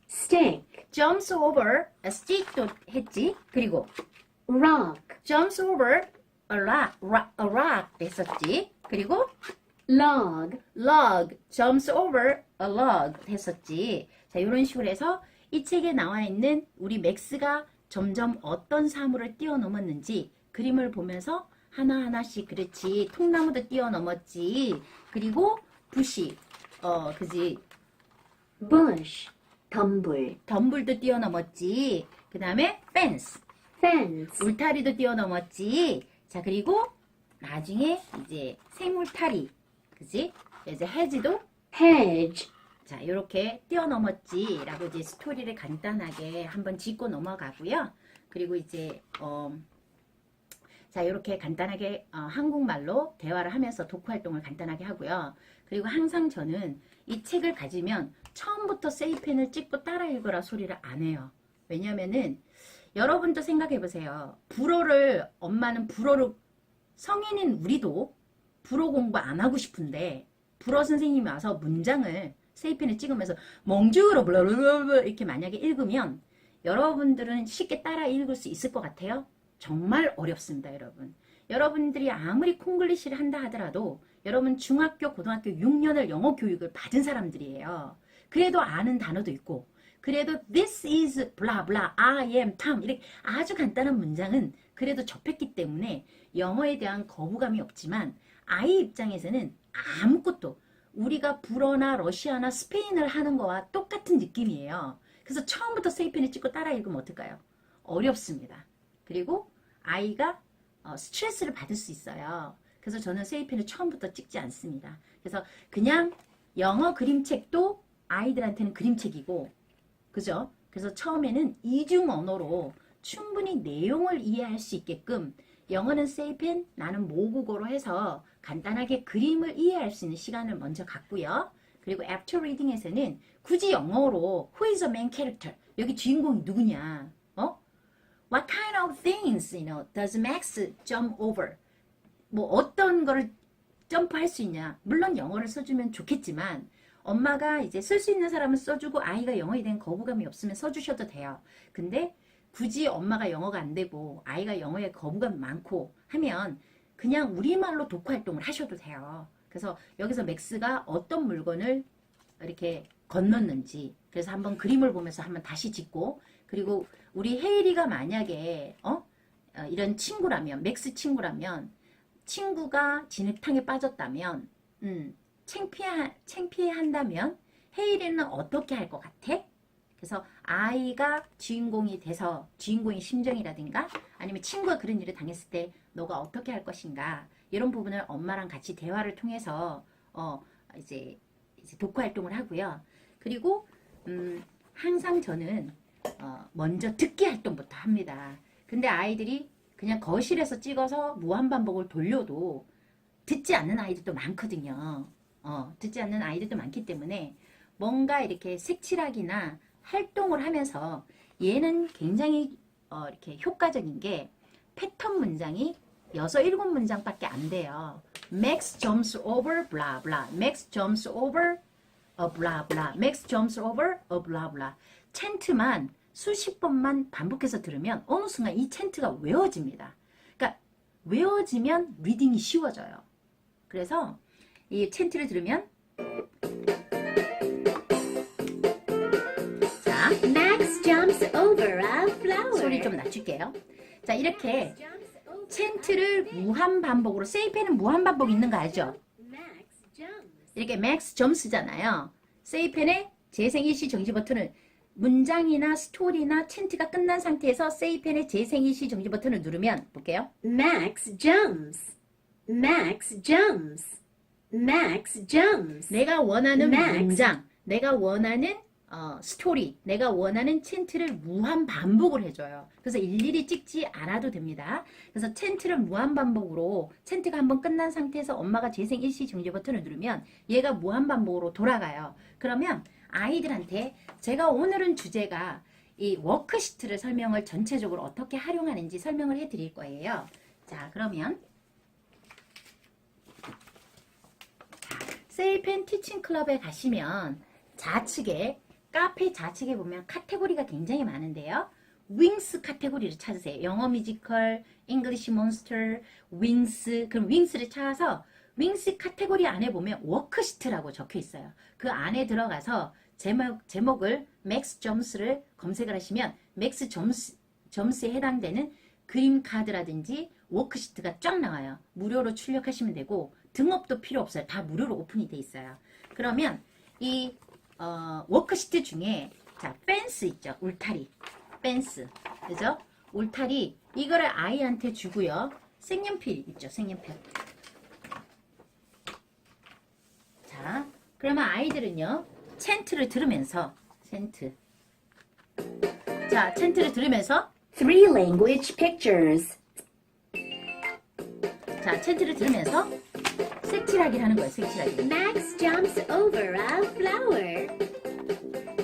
stick.
jumps over a stick도 했지. 그리고
rock,
jumps over a rock 됐었지. 그리고
log,
log, jumps over a log 됐었지. 자, 이런 식으로 해서 이 책에 나와 있는 우리 맥스가 점점 어떤 사물을 뛰어넘었는지 그림을 보면서 하나하나씩 그렇지. 통나무도 뛰어넘었지. 그리고 부시, 그지.
bush, 덤불,
덤불도 뛰어넘었지. 그 다음에 fence,
fence,
울타리도 뛰어넘었지. 자, 그리고 나중에 이제 생울타리, 그지? 이제 hedge도
hedge,
자, 이렇게 뛰어넘었지 라고 이제 스토리를 간단하게 한번 짚고 넘어가고요. 그리고 이제 자, 이렇게 간단하게 한국말로 대화를 하면서 독후 활동을 간단하게 하고요. 그리고 항상 저는 이 책을 가지면 처음부터 세이펜을 찍고 따라 읽으라 소리를 안 해요. 왜냐면은 여러분도 생각해 보세요. 엄마는 불어를 성인인 우리도 불어 공부 안 하고 싶은데 불어 선생님이 와서 문장을 세이펜을 찍으면서 멍주로 블라블라블라 이렇게 만약에 읽으면 여러분들은 쉽게 따라 읽을 수 있을 것 같아요? 정말 어렵습니다, 여러분. 여러분들이 아무리 콩글리시를 한다 하더라도 여러분 중학교, 고등학교 6년을 영어 교육을 받은 사람들이에요. 그래도 아는 단어도 있고 그래도 this is blah blah, I am Tom 이렇게 아주 간단한 문장은 그래도 접했기 때문에 영어에 대한 거부감이 없지만 아이 입장에서는 아무것도 우리가 불어나 러시아나 스페인을 하는 거와 똑같은 느낌이에요. 그래서 처음부터 세이펜을 찍고 따라 읽으면 어떨까요? 어렵습니다. 그리고 아이가 스트레스를 받을 수 있어요. 그래서 저는 세이펜을 처음부터 찍지 않습니다. 그래서 그냥 영어 그림책도 아이들한테는 그림책이고, 그죠? 그래서 처음에는 이중 언어로 충분히 내용을 이해할 수 있게끔 영어는 세이펜, 나는 모국어로 해서 간단하게 그림을 이해할 수 있는 시간을 먼저 갖고요. 그리고 after reading에서는 굳이 영어로 who is the main character? 여기 주인공이 누구냐? What kind of things, does Max jump over? 뭐 어떤 거를 점프할 수 있냐? 물론 영어를 써주면 좋겠지만 엄마가 이제 쓸 수 있는 사람은 써주고 아이가 영어에 대한 거부감이 없으면 써주셔도 돼요. 근데 굳이 엄마가 영어가 안 되고 아이가 영어에 거부감이 많고 하면 그냥 우리말로 독후 활동을 하셔도 돼요. 그래서 여기서 맥스가 어떤 물건을 이렇게 건넜는지 그래서 한번 그림을 보면서 한번 다시 짚고 그리고 우리 헤이리가 만약에 이런 친구라면 맥스 친구라면 친구가 진흙탕에 빠졌다면 창피해한다면 헤이리는 어떻게 할 것 같아? 그래서 아이가 주인공이 돼서 주인공의 심정이라든가 아니면 친구가 그런 일을 당했을 때 너가 어떻게 할 것인가 이런 부분을 엄마랑 같이 대화를 통해서 이제 독후 활동을 하고요. 그리고 항상 저는 먼저 듣기 활동부터 합니다. 근데 아이들이 그냥 거실에서 찍어서 무한반복을 돌려도 듣지 않는 아이들도 많거든요. 듣지 않는 아이들도 많기 때문에 뭔가 이렇게 색칠하기나 활동을 하면서 얘는 굉장히 이렇게 효과적인 게 패턴 문장이 6, 7문장밖에 안 돼요. Max jumps over blah blah. Max jumps over a blah blah. Max jumps over a blah blah. 찬트만 수십 번만 반복해서 들으면 어느 순간 이 찬트가 외워집니다. 그러니까 외워지면 리딩이 쉬워져요. 그래서 이 찬트를 들으면 자,
Max jumps over a flower.
소리 좀 낮출게요. 자, 이렇게 찬트를 무한 반복으로 세이펜은 무한 반복 있는 거 알죠?
Max jumps.
이렇게 max jumps잖아요. 세이펜의 재생일시 정지 버튼을 문장이나 스토리나 찬트가 끝난 상태에서 세이펜의 재생일시 정지 버튼을 누르면 볼게요.
Max jumps. Max jumps. Max jumps.
내가 원하는
Max.
문장, 내가 원하는 스토리, 내가 원하는 찬트를 무한 반복을 해줘요. 그래서 일일이 찍지 않아도 됩니다. 그래서 찬트를 무한 반복으로 찬트가 한번 끝난 상태에서 엄마가 재생 일시 정지 버튼을 누르면 얘가 무한 반복으로 돌아가요. 그러면 아이들한테 제가 오늘은 주제가 이 워크시트를 설명을 전체적으로 어떻게 활용하는지 설명을 해드릴 거예요. 자, 그러면 세이펜 티칭 클럽에 가시면 좌측에 카페 좌측에 보면 카테고리가 굉장히 많은데요. 윙스 카테고리를 찾으세요. 영어 뮤지컬, 잉글리시 몬스터, 윙스. 그럼 윙스를 찾아서 윙스 카테고리 안에 보면 워크시트라고 적혀 있어요. 그 안에 들어가서 제목을 맥스 점스를 검색을 하시면 맥스 점스에 해당되는 그림 카드라든지 워크시트가 쫙 나와요. 무료로 출력하시면 되고 등록도 필요 없어요. 다 무료로 오픈이 돼 있어요. 그러면 이 워크시트 중에 자 펜스 있죠. 울타리. 펜스. 그죠? 울타리. 이거를 아이한테 주고요. 색연필 있죠. 색연필. 자, 그러면 아이들은요. 챈트를 들으면서 자, 챈트를 들으면서
Three language pictures.
자, 챈트를 들으면서 색칠하기를 하는 거예요. 색칠하기.
Max jumps over a flower.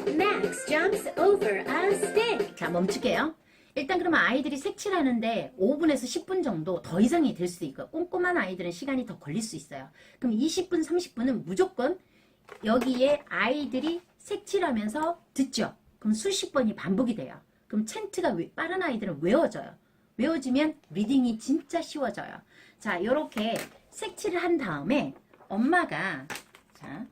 Max jumps over a stick.
자, 멈출게요. 일단 그러면 아이들이 색칠하는데 5분에서 10분 정도 더 이상이 될 수도 있고 꼼꼼한 아이들은 시간이 더 걸릴 수 있어요. 그럼 20분, 30분은 무조건 여기에 아이들이 색칠하면서 듣죠. 그럼 수십 번이 반복이 돼요. 그럼 챈트가 빠른 아이들은 외워져요. 외워지면 리딩이 진짜 쉬워져요. 자, 이렇게 색칠을 한 다음에 엄마가 자,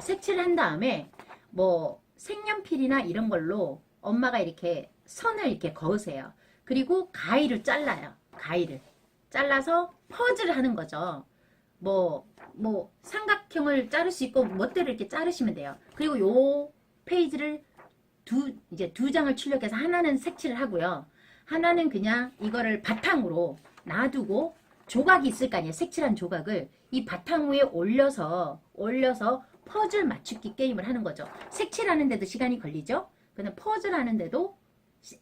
색칠을 한 다음에 뭐 색연필이나 이런 걸로 엄마가 이렇게 선을 이렇게 그으세요. 그리고 가위를 잘라요. 가위를 잘라서 퍼즐을 하는 거죠. 뭐 삼각형을 자를 수 있고 멋대로 이렇게 자르시면 돼요. 그리고 요 페이지를 이제 두 장을 출력해서 하나는 색칠을 하고요. 하나는 그냥 이거를 바탕으로 놔두고 조각이 있을 거 아니에요. 색칠한 조각을 이 바탕 위에 올려서 퍼즐 맞추기 게임을 하는 거죠. 색칠하는데도 시간이 걸리죠. 그냥 퍼즐 하는데도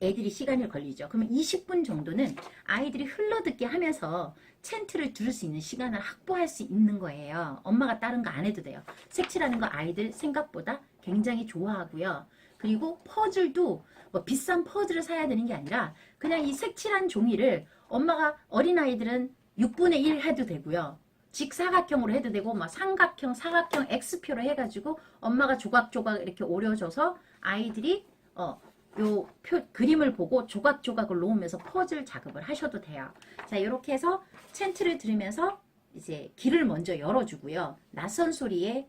애들이 시간이 걸리죠. 그러면 20분 정도는 아이들이 흘러듣게 하면서 챈트를 들을 수 있는 시간을 확보할 수 있는 거예요. 엄마가 다른 거 안 해도 돼요. 색칠하는 거 아이들 생각보다 굉장히 좋아하고요. 그리고 퍼즐도 뭐 비싼 퍼즐을 사야 되는 게 아니라 그냥 이 색칠한 종이를 엄마가 어린아이들은 6분의 1 해도 되고요. 직사각형으로 해도 되고 막 삼각형, 사각형, X표로 해가지고 엄마가 조각조각 이렇게 오려줘서 아이들이 요 그림을 보고 조각조각을 놓으면서 퍼즐 작업을 하셔도 돼요. 자, 이렇게 해서 챈트를 들으면서 이제 길을 먼저 열어주고요. 낯선 소리에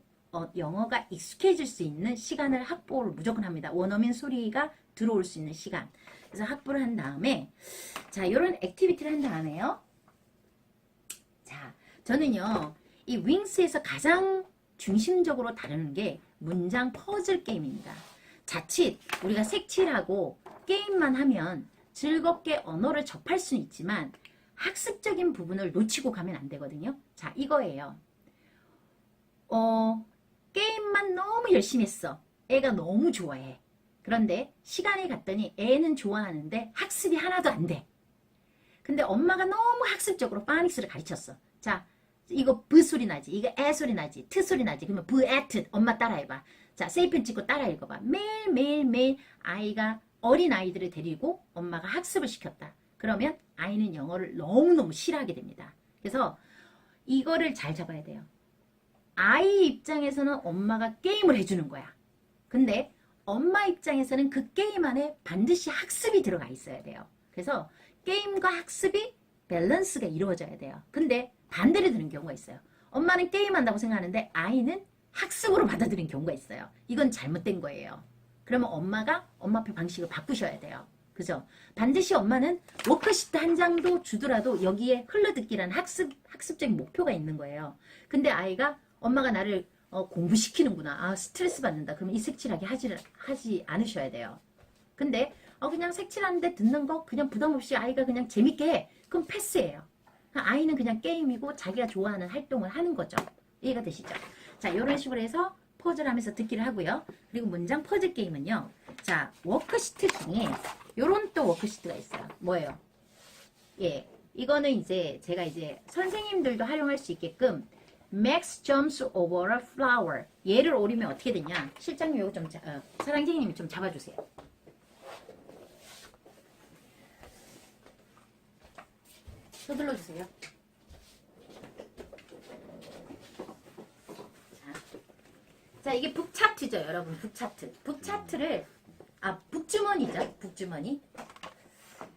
영어가 익숙해질 수 있는 시간을 확보를 무조건 합니다. 원어민 소리가 들어올 수 있는 시간. 그래서 확보를 한 다음에 자, 이런 액티비티를 한 다음에요. 자, 저는요, 이 윙스에서 가장 중심적으로 다루는 게 문장 퍼즐 게임입니다. 자칫 우리가 색칠하고 게임만 하면 즐겁게 언어를 접할 수는 있지만 학습적인 부분을 놓치고 가면 안 되거든요. 자, 이거예요. 게임만 너무 열심히 했어. 애가 너무 좋아해. 그런데 시간이 갔더니 애는 좋아하는데 학습이 하나도 안 돼. 근데 엄마가 너무 학습적으로 파닉스를 가르쳤어. 자, 이거 브 소리 나지, 이거 에 소리 나지, 트 소리 나지. 그러면 브, 에, 트. 엄마 따라해봐. 자, 세이펜 찍고 따라 읽어봐. 매일 아이가 어린 아이들을 데리고 엄마가 학습을 시켰다. 그러면 아이는 영어를 너무너무 싫어하게 됩니다. 그래서 이거를 잘 잡아야 돼요. 아이 입장에서는 엄마가 게임을 해주는 거야. 근데 엄마 입장에서는 그 게임 안에 반드시 학습이 들어가 있어야 돼요. 그래서 게임과 학습이 밸런스가 이루어져야 돼요. 근데 반대로 되는 경우가 있어요. 엄마는 게임한다고 생각하는데 아이는 학습으로 받아들이는 경우가 있어요. 이건 잘못된 거예요. 그러면 엄마가 엄마표 방식을 바꾸셔야 돼요. 그죠? 반드시 엄마는 워크시트 한 장도 주더라도 여기에 흘러듣기라는 학습적인 목표가 있는 거예요. 근데 아이가 엄마가 나를 공부시키는구나. 아, 스트레스 받는다. 그러면 이 색칠하게 하지 않으셔야 돼요. 근데 그냥 색칠하는데 듣는 거 그냥 부담 없이 아이가 그냥 재밌게 해. 그럼 패스예요. 아이는 그냥 게임이고 자기가 좋아하는 활동을 하는 거죠. 이해가 되시죠? 자, 이런 식으로 해서 퍼즐 하면서 듣기를 하고요. 그리고 문장 퍼즐 게임은요. 자, 워크시트 중에 요런 또 워크시트가 있어요. 뭐예요? 예. 이거는 이제 제가 이제 선생님들도 활용할 수 있게끔 Max jumps over a flower. 얘를 오리면 어떻게 되냐? 실장님 이거 좀 사랑쟁이님이 좀 잡아주세요. 서둘러 주세요. 자, 이게 북차트죠, 여러분. 북차트. 북차트를, 북주머니죠. 북주머니.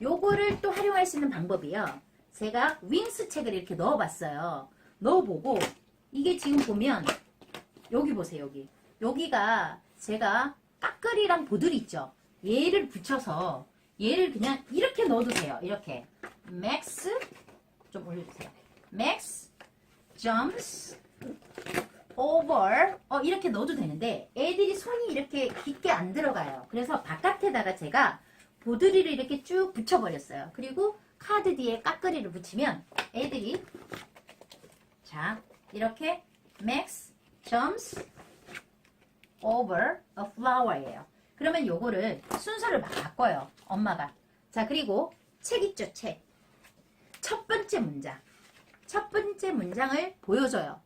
요거를 또 활용할 수 있는 방법이요. 제가 윙스 책을 이렇게 넣어봤어요. 넣어보고, 이게 지금 보면, 여기 보세요, 여기. 여기가 제가 까끌이랑 보들 있죠. 얘를 붙여서, 얘를 그냥 이렇게 넣어도 돼요. 이렇게. Max, 좀 올려주세요. Max jumps over, 이렇게 넣어도 되는데, 애들이 손이 이렇게 깊게 안 들어가요. 그래서 바깥에다가 제가 보드리를 이렇게 쭉 붙여버렸어요. 그리고 카드 뒤에 까끌이를 붙이면 애들이, 자, 이렇게 Max jumps over a flower예요. 그러면 요거를 순서를 막 바꿔요. 엄마가. 자, 그리고 책 있죠, 책. 첫 번째 문장. 첫 번째 문장을 보여줘요.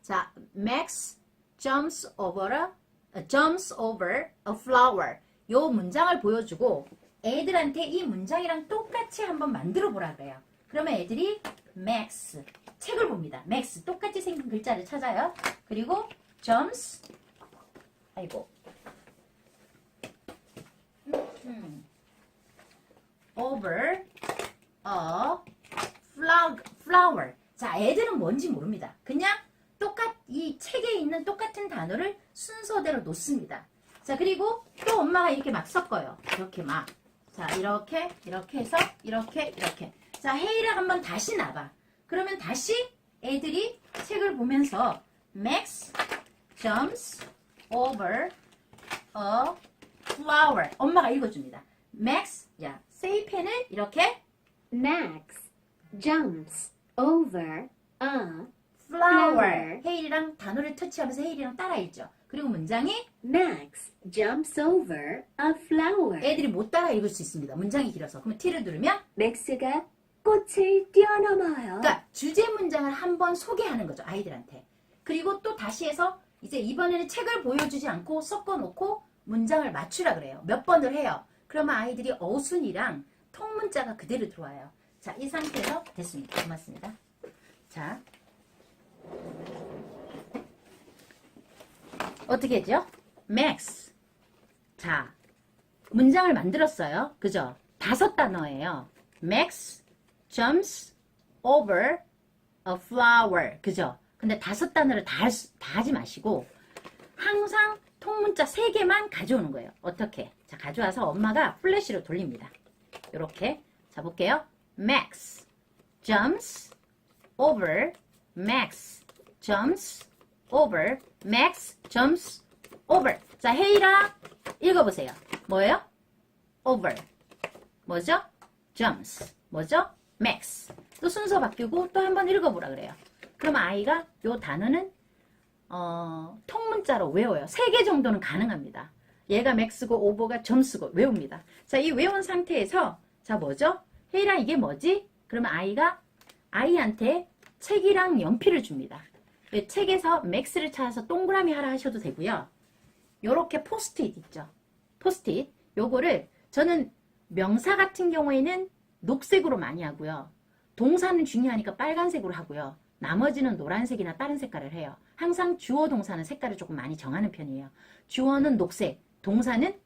자, Max jumps over a flower. 요 문장을 보여주고 애들한테 이 문장이랑 똑같이 한번 만들어 보라 그래요. 그러면 애들이 Max, 책을 봅니다. Max, 똑같이 생긴 글자를 찾아요. 그리고 jumps, 아이고, over a flower. 자, 애들은 뭔지 모릅니다. 그냥 이 책에 있는 똑같은 단어를 순서대로 놓습니다. 자, 그리고 또 엄마가 이렇게 막 섞어요. 이렇게 막. 자, 이렇게 해서, 이렇게. 자, 헤이랑 한번 다시 놔봐. 그러면 다시 애들이 책을 보면서 Max jumps over a flower. 엄마가 읽어줍니다. Max, 자, 세이펜을 이렇게
Max jumps over a
flower. 헤일이랑 단어를 터치하면서 헤일이랑 따라 읽죠. 그리고 문장이
Max jumps over a flower.
애들이 못 따라 읽을 수 있습니다. 문장이 길어서. 그럼 T를 누르면
맥스가 꽃을 뛰어넘어요.
그러니까 주제 문장을 한번 소개하는 거죠. 아이들한테. 그리고 또 다시 해서 이제 이번에는 책을 보여주지 않고 섞어놓고 문장을 맞추라 그래요. 몇 번을 해요. 그러면 아이들이 어순이랑 통문자가 그대로 들어와요. 자, 이 상태에서 됐습니다. 고맙습니다. 자, 어떻게 했죠? Max. 자, 문장을 만들었어요. 그죠? 5단어예요. Max jumps over a flower. 그죠? 근데 5단어를 다 하지 마시고 항상 통문자 3개만 가져오는 거예요. 어떻게? 자, 가져와서 엄마가 플래시로 돌립니다. 이렇게. 자, 볼게요. Max jumps over. Max jumps over. Max jumps over. 자, 헤이라 읽어보세요. 뭐예요? over. 뭐죠? jumps. 뭐죠? max. 또 순서 바뀌고 또 한번 읽어보라 그래요. 그러면 아이가 요 단어는 통문자로 외워요. 3개 정도는 가능합니다. 얘가 max고 over가 jumps고 외웁니다. 자, 이 외운 상태에서 자, 뭐죠? 혜이라 이게 뭐지? 그러면 아이가 아이한테 책이랑 연필을 줍니다. 책에서 max를 찾아서 동그라미 하라 하셔도 되고요. 요렇게 포스트잇 있죠. 포스트잇. 요거를 저는 명사 같은 경우에는 녹색으로 많이 하고요. 동사는 중요하니까 빨간색으로 하고요. 나머지는 노란색이나 다른 색깔을 해요. 항상 주어 동사는 색깔을 조금 많이 정하는 편이에요. 주어는 녹색, 동사는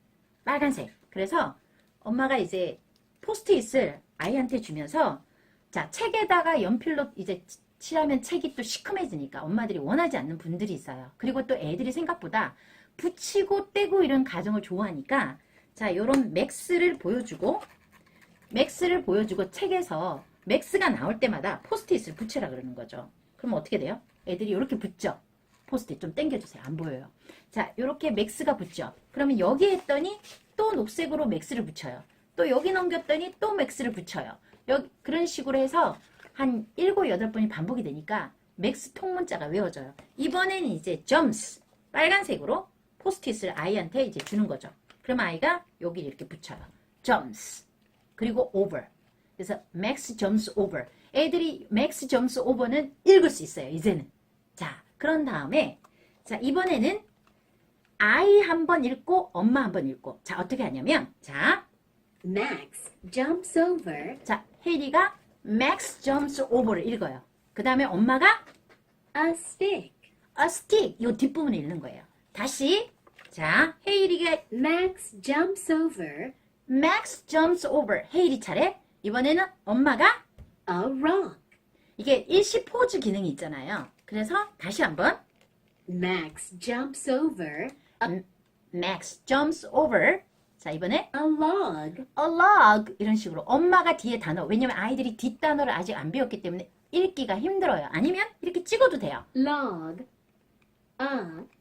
빨간색. 그래서 엄마가 이제 포스트잇을 아이한테 주면서 자, 책에다가 연필로 이제 칠하면 책이 또 시큼해지니까 엄마들이 원하지 않는 분들이 있어요. 그리고 또 애들이 생각보다 붙이고 떼고 이런 과정을 좋아하니까 자, 요런 맥스를 보여주고 책에서 맥스가 나올 때마다 포스트잇을 붙여라 그러는 거죠. 그럼 어떻게 돼요? 애들이 이렇게 붙죠. 포스트잇 좀 당겨주세요. 안 보여요. 자, 이렇게 맥스가 붙죠. 그러면 여기 했더니 또 녹색으로 맥스를 붙여요. 또 여기 넘겼더니 또 맥스를 붙여요. 그런 식으로 해서 한 7, 8번이 반복이 되니까 맥스 통문자가 외워져요. 이번에는 이제 jumps, 빨간색으로 포스트잇을 아이한테 이제 주는 거죠. 그럼 아이가 여기 이렇게 붙여요. jumps. 그리고 over. 그래서 Max jumps over. 애들이 Max jumps over는 읽을 수 있어요. 이제는. 자, 그런 다음에 자, 이번에는 아이 한 번 읽고 엄마 한 번 읽고. 자, 어떻게 하냐면 자,
Max jumps over
자, 혜리가 Max jumps over를 읽어요. 그 다음에 엄마가
a stick.
a stick. 이 뒷부분을 읽는 거예요. 다시. 자, 헤이리가
Max jumps over
Max jumps over. 헤이리 차례. 이번에는 엄마가
a rock.
이게 일시 포즈 기능이 있잖아요. 그래서 다시 한번
Max jumps over
Max jumps over. 자, 이번에
a log.
a log 이런 식으로 엄마가 뒤에 단어. 왜냐면 아이들이 뒷단어를 아직 안 배웠기 때문에 읽기가 힘들어요. 아니면 이렇게 찍어도 돼요.
Log. A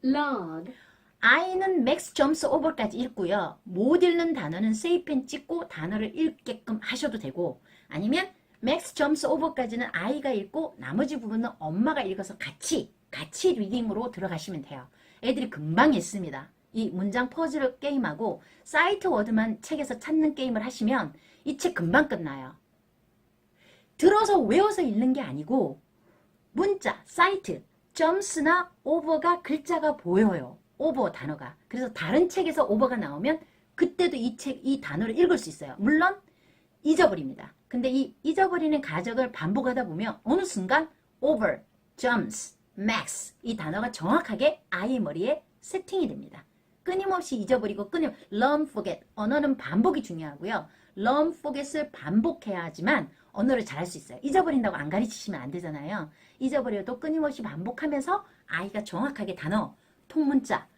log.
아이는 Max jumps over까지 읽고요. 못 읽는 단어는 세이펜 찍고 단어를 읽게끔 하셔도 되고 아니면 Max jumps over까지는 아이가 읽고 나머지 부분은 엄마가 읽어서 같이 리딩으로 들어가시면 돼요. 애들이 금방 읽습니다. 이 문장 퍼즐 게임하고 사이트 워드만 책에서 찾는 게임을 하시면 이 책 금방 끝나요. 들어서 외워서 읽는 게 아니고 문자, 사이트, jumps나 over가 글자가 보여요. over 단어가. 그래서 다른 책에서 over가 나오면 그때도 이 단어를 읽을 수 있어요. 물론 잊어버립니다. 근데 이 잊어버리는 과정을 반복하다 보면 어느 순간 over, jumps, max 이 단어가 정확하게 아이의 머리에 세팅이 됩니다. 끊임없이 잊어버리고 learn, forget. 언어는 반복이 중요하고요. learn, forget을 반복해야지만 언어를 잘할 수 있어요. 잊어버린다고 안 가르치시면 안 되잖아요. 잊어버려도 끊임없이 반복하면서 아이가 정확하게 단어, 통문자,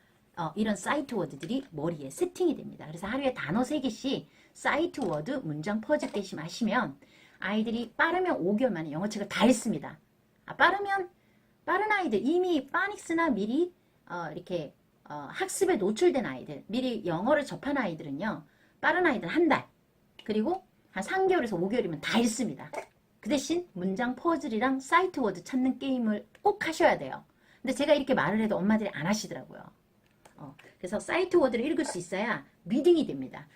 이런 사이트 워드들이 머리에 세팅이 됩니다. 그래서 하루에 단어 3개씩 사이트 워드 문장 퍼즐 게임 하시면 아이들이 빠르면 5개월 만에 영어책을 다 읽습니다. 빠른 아이들, 이미 파닉스나 미리 이렇게 학습에 노출된 아이들, 미리 영어를 접한 아이들은요, 빠른 아이들 한 달, 그리고 한 3개월에서 5개월이면 다 읽습니다. 그 대신 문장 퍼즐이랑 사이트 워드 찾는 게임을 꼭 하셔야 돼요. 근데 제가 이렇게 말을 해도 엄마들이 안 하시더라고요. 그래서 사이트 워드를 읽을 수 있어야 리딩이 됩니다.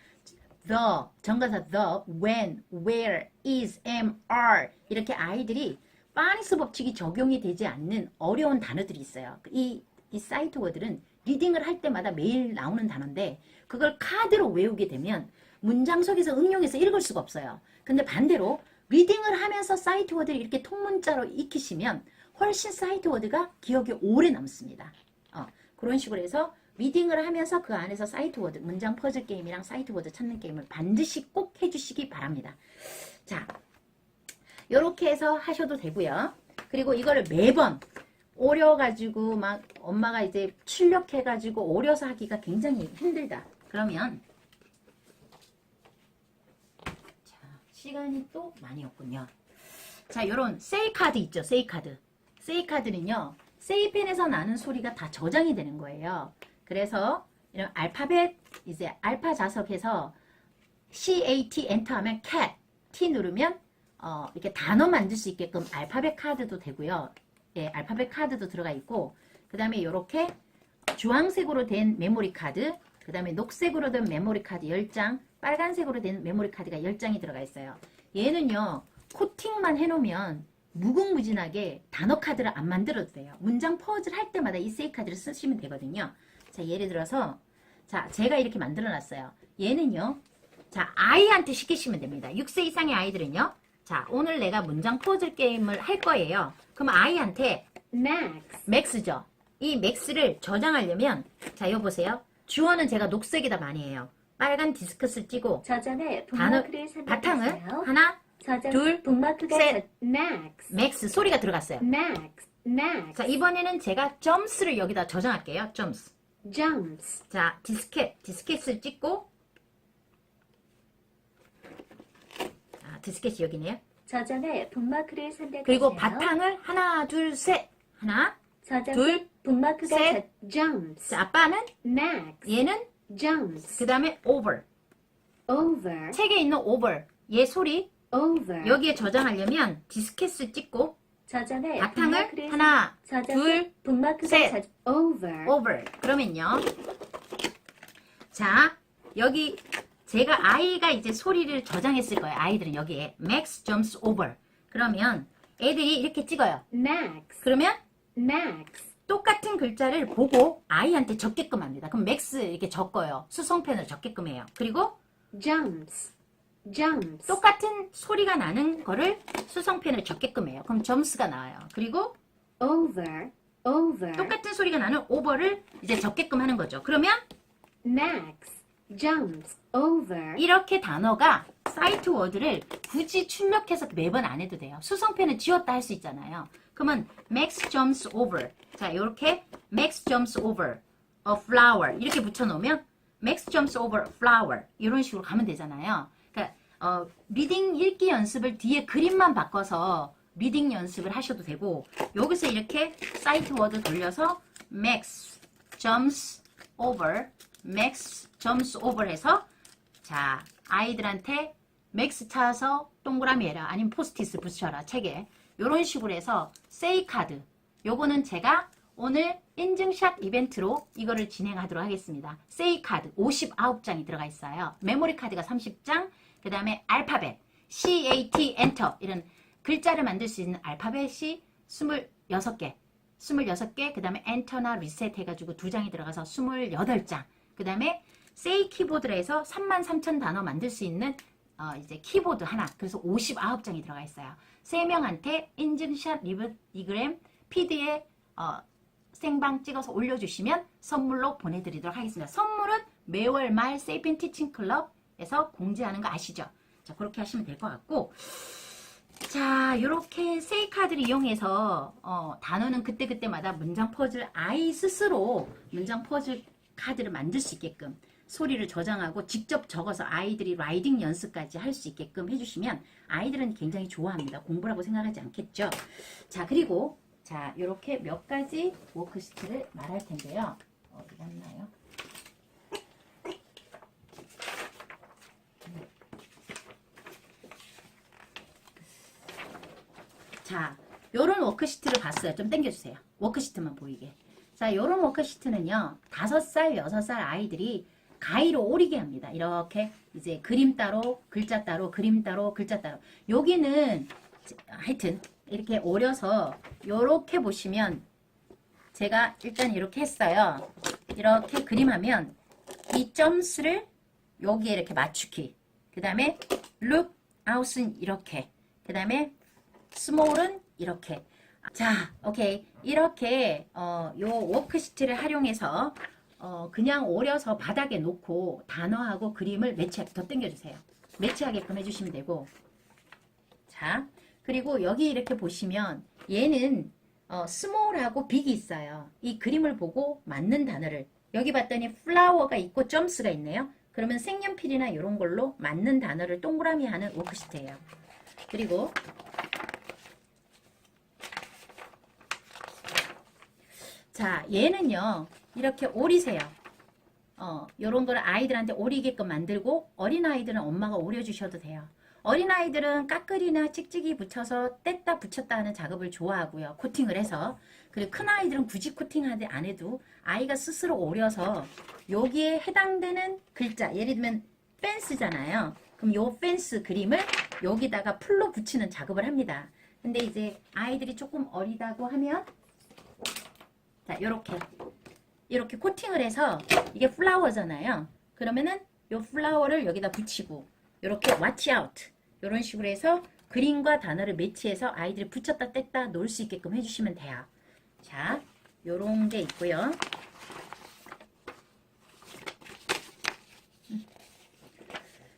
The, 정관사 the, when, where, is, am, are 이렇게 아이들이 파닉스 법칙이 적용이 되지 않는 어려운 단어들이 있어요. 이 사이트 워드는 리딩을 할 때마다 매일 나오는 단어인데 그걸 카드로 외우게 되면 문장 속에서 응용해서 읽을 수가 없어요. 근데 반대로 리딩을 하면서 사이트 워드를 이렇게 통문자로 익히시면 훨씬 사이트 워드가 기억에 오래 남습니다. 그런 식으로 해서 리딩을 하면서 그 안에서 사이트 워드, 문장 퍼즐 게임이랑 사이트 워드 찾는 게임을 반드시 꼭 해주시기 바랍니다. 자, 요렇게 해서 하셔도 되고요. 그리고 이거를 매번 오려가지고 막 엄마가 이제 출력해가지고 오려서 하기가 굉장히 힘들다. 그러면 자, 시간이 또 많이 없군요. 자, 요런 세이 카드 있죠. 세이 카드. 세이 카드는요. 세이펜에서 나는 소리가 다 저장이 되는 거예요. 그래서 이런 알파벳 이제 알파 자석에서 CAT 엔터 하면 cat, T 누르면 이렇게 단어 만들 수 있게끔 알파벳 카드도 되고요. 예, 알파벳 카드도 들어가 있고 그 다음에 이렇게 주황색으로 된 메모리 카드, 그 다음에 녹색으로 된 메모리 카드 10장, 빨간색으로 된 메모리 카드가 10장이 들어가 있어요. 얘는요. 코팅만 해놓으면 무궁무진하게 단어 카드를 안 만들어도 돼요. 문장 퍼즐 할 때마다 이 세이 카드를 쓰시면 되거든요. 자, 예를 들어서 자, 제가 이렇게 만들어 놨어요. 얘는요. 자, 아이한테 시키시면 됩니다. 6세 이상의 아이들은요. 자, 오늘 내가 문장 퍼즐 게임을 할 거예요. 그럼 아이한테
Max.
맥스죠. 이 맥스를 저장하려면 자, 이거 보세요. 주어는 제가 녹색에다 많이 해요. 빨간 디스크스 찌고
저장에
단어
북마크를
바탕을
선택하세요.
하나,
저장
둘,
북마크가
셋.
Max.
맥스 소리가 들어갔어요.
Max. Max.
자, 이번에는 제가 점스를 여기다 저장할게요. 점스.
Jumps.
자, 디스켓을 찍고 디스켓이 여기네요.
저장에 북마크를 선택하세요.
그리고 바탕을 하나, 둘, 셋. 하나,
저장
둘,
북마크가
셋.
Jumps.
자, 아빠는
Max.
얘는
Jumps.
그 다음에 over.
Over.
책에 있는 over. 얘 소리
Over.
여기에 저장하려면 디스켓을 찍고
저장에
바탕을
북마크를
하나,
저장
둘,
북마크가
셋.
Over.
over. 그러면요. 자, 여기 제가 아이가 이제 소리를 저장했을 거예요. 아이들은 여기에 Max jumps over. 그러면 애들이 이렇게 찍어요.
Max.
그러면
Max.
똑같은 글자를 보고 아이한테 적게끔 합니다. 그럼 Max 이렇게 적어요. 수성펜으로 적게끔 해요. 그리고
Jumps. Jumps.
똑같은 소리가 나는 거를 수성펜을 적게끔 해요. 그럼 점수가 나와요. 그리고
Over. over.
똑같은 소리가 나는 over를 이제 적게끔 하는 거죠. 그러면
Max jumps over.
이렇게 단어가 사이트 워드를 굳이 출력해서 매번 안 해도 돼요. 수성패는 지웠다 할 수 있잖아요. 그러면 Max jumps over. 자, 이렇게 Max jumps over a flower 이렇게 붙여놓으면 Max jumps over a flower 이런 식으로 가면 되잖아요. 그러니까 리딩 읽기 연습을 뒤에 그림만 바꿔서 리딩 연습을 하셔도 되고 여기서 이렇게 사이트 워드 돌려서 Max jumps over Max jumps over 해서 자 아이들한테 맥스 차서 동그라미 해라 아니면 포스트잇 붙여라 책에 이런 식으로 해서 세이 카드 요거는 제가 오늘 인증샷 이벤트로 이거를 진행하도록 하겠습니다. 세이 카드 59장이 들어가 있어요. 메모리 카드가 30장 그 다음에 알파벳 CAT 엔터 이런 글자를 만들 수 있는 알파벳이 26개 26개 그 다음에 엔터나 리셋 해가지고 2장이 들어가서 28장 그 다음에 세이 키보드로 해서 33,000 단어 만들 수 있는 이제 키보드 하나 그래서 59장이 들어가 있어요. 3명한테 인증샷 리그램 PD에 생방 찍어서 올려주시면 선물로 보내드리도록 하겠습니다. 선물은 매월 말 세이펜 티칭 클럽에서 공지하는 거 아시죠? 자 그렇게 하시면 될 것 같고 자 이렇게 세이 카드를 이용해서 단어는 그때그때마다 문장 퍼즐 아이 스스로 문장 퍼즐 카드를 만들 수 있게끔 소리를 저장하고 직접 적어서 아이들이 라이딩 연습까지 할 수 있게끔 해주시면 아이들은 굉장히 좋아합니다. 공부라고 생각하지 않겠죠. 자 그리고 자 이렇게 몇 가지 워크시트를 말할 텐데요. 어디 갔나요? 자 요런 워크시트를 봤어요. 좀 당겨주세요. 워크시트만 보이게. 자 요런 워크시트는요 5살 6살 아이들이 가위로 오리게 합니다. 이렇게 이제 그림 따로 글자 따로 그림 따로 글자 따로 여기는 하여튼 이렇게 오려서 요렇게 보시면 제가 일단 이렇게 했어요. 이렇게 그림하면 이 점수를 여기에 이렇게 맞추기 그 다음에 look out은 이렇게 그 다음에 small은 이렇게 자 오케이 이렇게 요 워크시트를 활용해서 그냥 오려서 바닥에 놓고 단어하고 그림을 매치하게 더 당겨주세요. 매치하게끔 해주시면 되고 자 그리고 여기 이렇게 보시면 얘는 스몰하고 빅이 있어요. 이 그림을 보고 맞는 단어를 여기 봤더니 플라워가 있고 점스가 있네요. 그러면 색연필이나 이런 걸로 맞는 단어를 동그라미 하는 워크시트예요. 그리고 자 얘는요 이렇게 오리세요. 요런 거를 아이들한테 오리게끔 만들고 어린아이들은 엄마가 오려주셔도 돼요. 어린아이들은 까끌이나 찍찍이 붙여서 뗐다 붙였다 하는 작업을 좋아하고요. 코팅을 해서. 그리고 큰아이들은 굳이 코팅 안 해도 아이가 스스로 오려서 여기에 해당되는 글자 예를 들면 펜스잖아요. 그럼 요 펜스 그림을 여기다가 풀로 붙이는 작업을 합니다. 근데 이제 아이들이 조금 어리다고 하면 자 이렇게 코팅을 해서 이게 플라워잖아요. 그러면은 요 플라워를 여기다 붙이고 이렇게 watch out 이런 식으로 해서 그림과 단어를 매치해서 아이들이 붙였다 뗐다 놓을 수 있게끔 해주시면 돼요. 자 요런 게 있고요.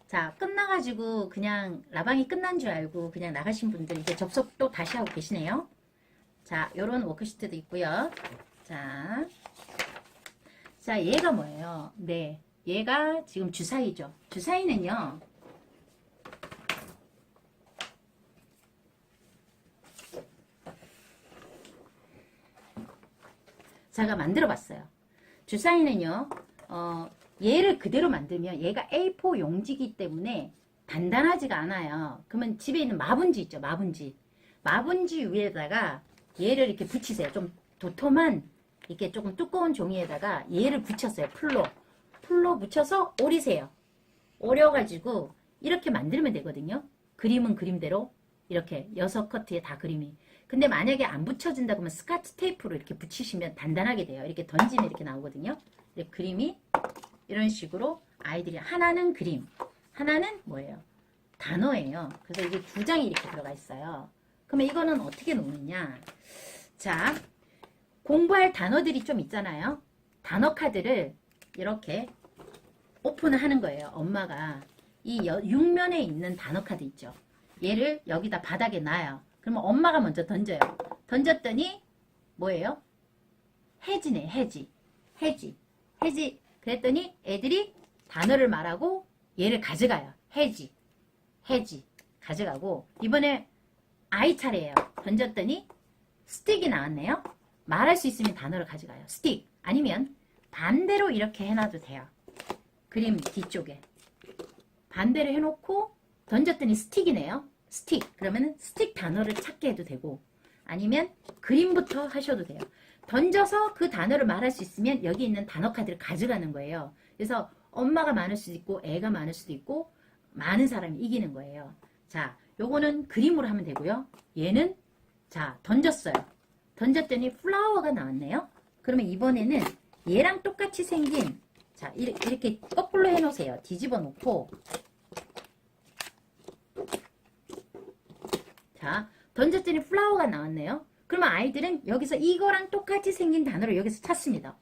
자 끝나가지고 그냥 라방이 끝난 줄 알고 그냥 나가신 분들 이제 접속 또 다시 하고 계시네요. 자 요런 워크시트도 있고요. 자 얘가 뭐예요? 네 얘가 지금 주사위죠. 주사위는요 제가 만들어 봤어요. 주사위는요 얘를 그대로 만들면 얘가 A4 용지이기 때문에 단단하지가 않아요. 그러면 집에 있는 마분지 있죠. 마분지 위에다가 얘를 이렇게 붙이세요. 좀 도톰한 이렇게 조금 두꺼운 종이에다가 얘를 붙였어요. 풀로 붙여서 오리세요. 오려가지고 이렇게 만들면 되거든요. 그림은 그림대로 이렇게 6커트에 다 그림이. 근데 만약에 안 붙여진다 그러면 스카치 테이프로 이렇게 붙이시면 단단하게 돼요. 이렇게 던지면 이렇게 나오거든요. 이렇게 그림이 이런 식으로 아이들이 하나는 그림, 하나는 뭐예요? 단어예요. 그래서 이게 2장이 이렇게 들어가 있어요. 그러면 이거는 어떻게 놓느냐? 자, 공부할 단어들이 좀 있잖아요. 단어 카드를 이렇게 오픈을 하는 거예요. 엄마가 이 육면에 있는 단어 카드 있죠. 얘를 여기다 바닥에 놔요. 그러면 엄마가 먼저 던져요. 던졌더니 뭐예요? 해지네. 해지. 그랬더니 애들이 단어를 말하고 얘를 가져가요. 해지 가져가고, 이번에 아이 차례예요. 던졌더니 스틱이 나왔네요. 말할 수 있으면 단어를 가져가요. 스틱. 아니면 반대로 이렇게 해놔도 돼요. 그림 뒤쪽에 반대로 해놓고 던졌더니 스틱이네요. 스틱. 그러면 스틱 단어를 찾게 해도 되고, 아니면 그림부터 하셔도 돼요. 던져서 그 단어를 말할 수 있으면 여기 있는 단어 카드를 가져가는 거예요. 그래서 엄마가 많을 수도 있고 애가 많을 수도 있고 많은 사람이 이기는 거예요. 자, 요거는 그림으로 하면 되고요. 얘는 자, 던졌어요. 던졌더니 플라워가 나왔네요. 그러면 이번에는 얘랑 똑같이 생긴, 자, 이렇게 거꾸로 해놓으세요. 뒤집어 놓고, 자, 던졌더니 플라워가 나왔네요. 그러면 아이들은 여기서 이거랑 똑같이 생긴 단어를 여기서 찾습니다.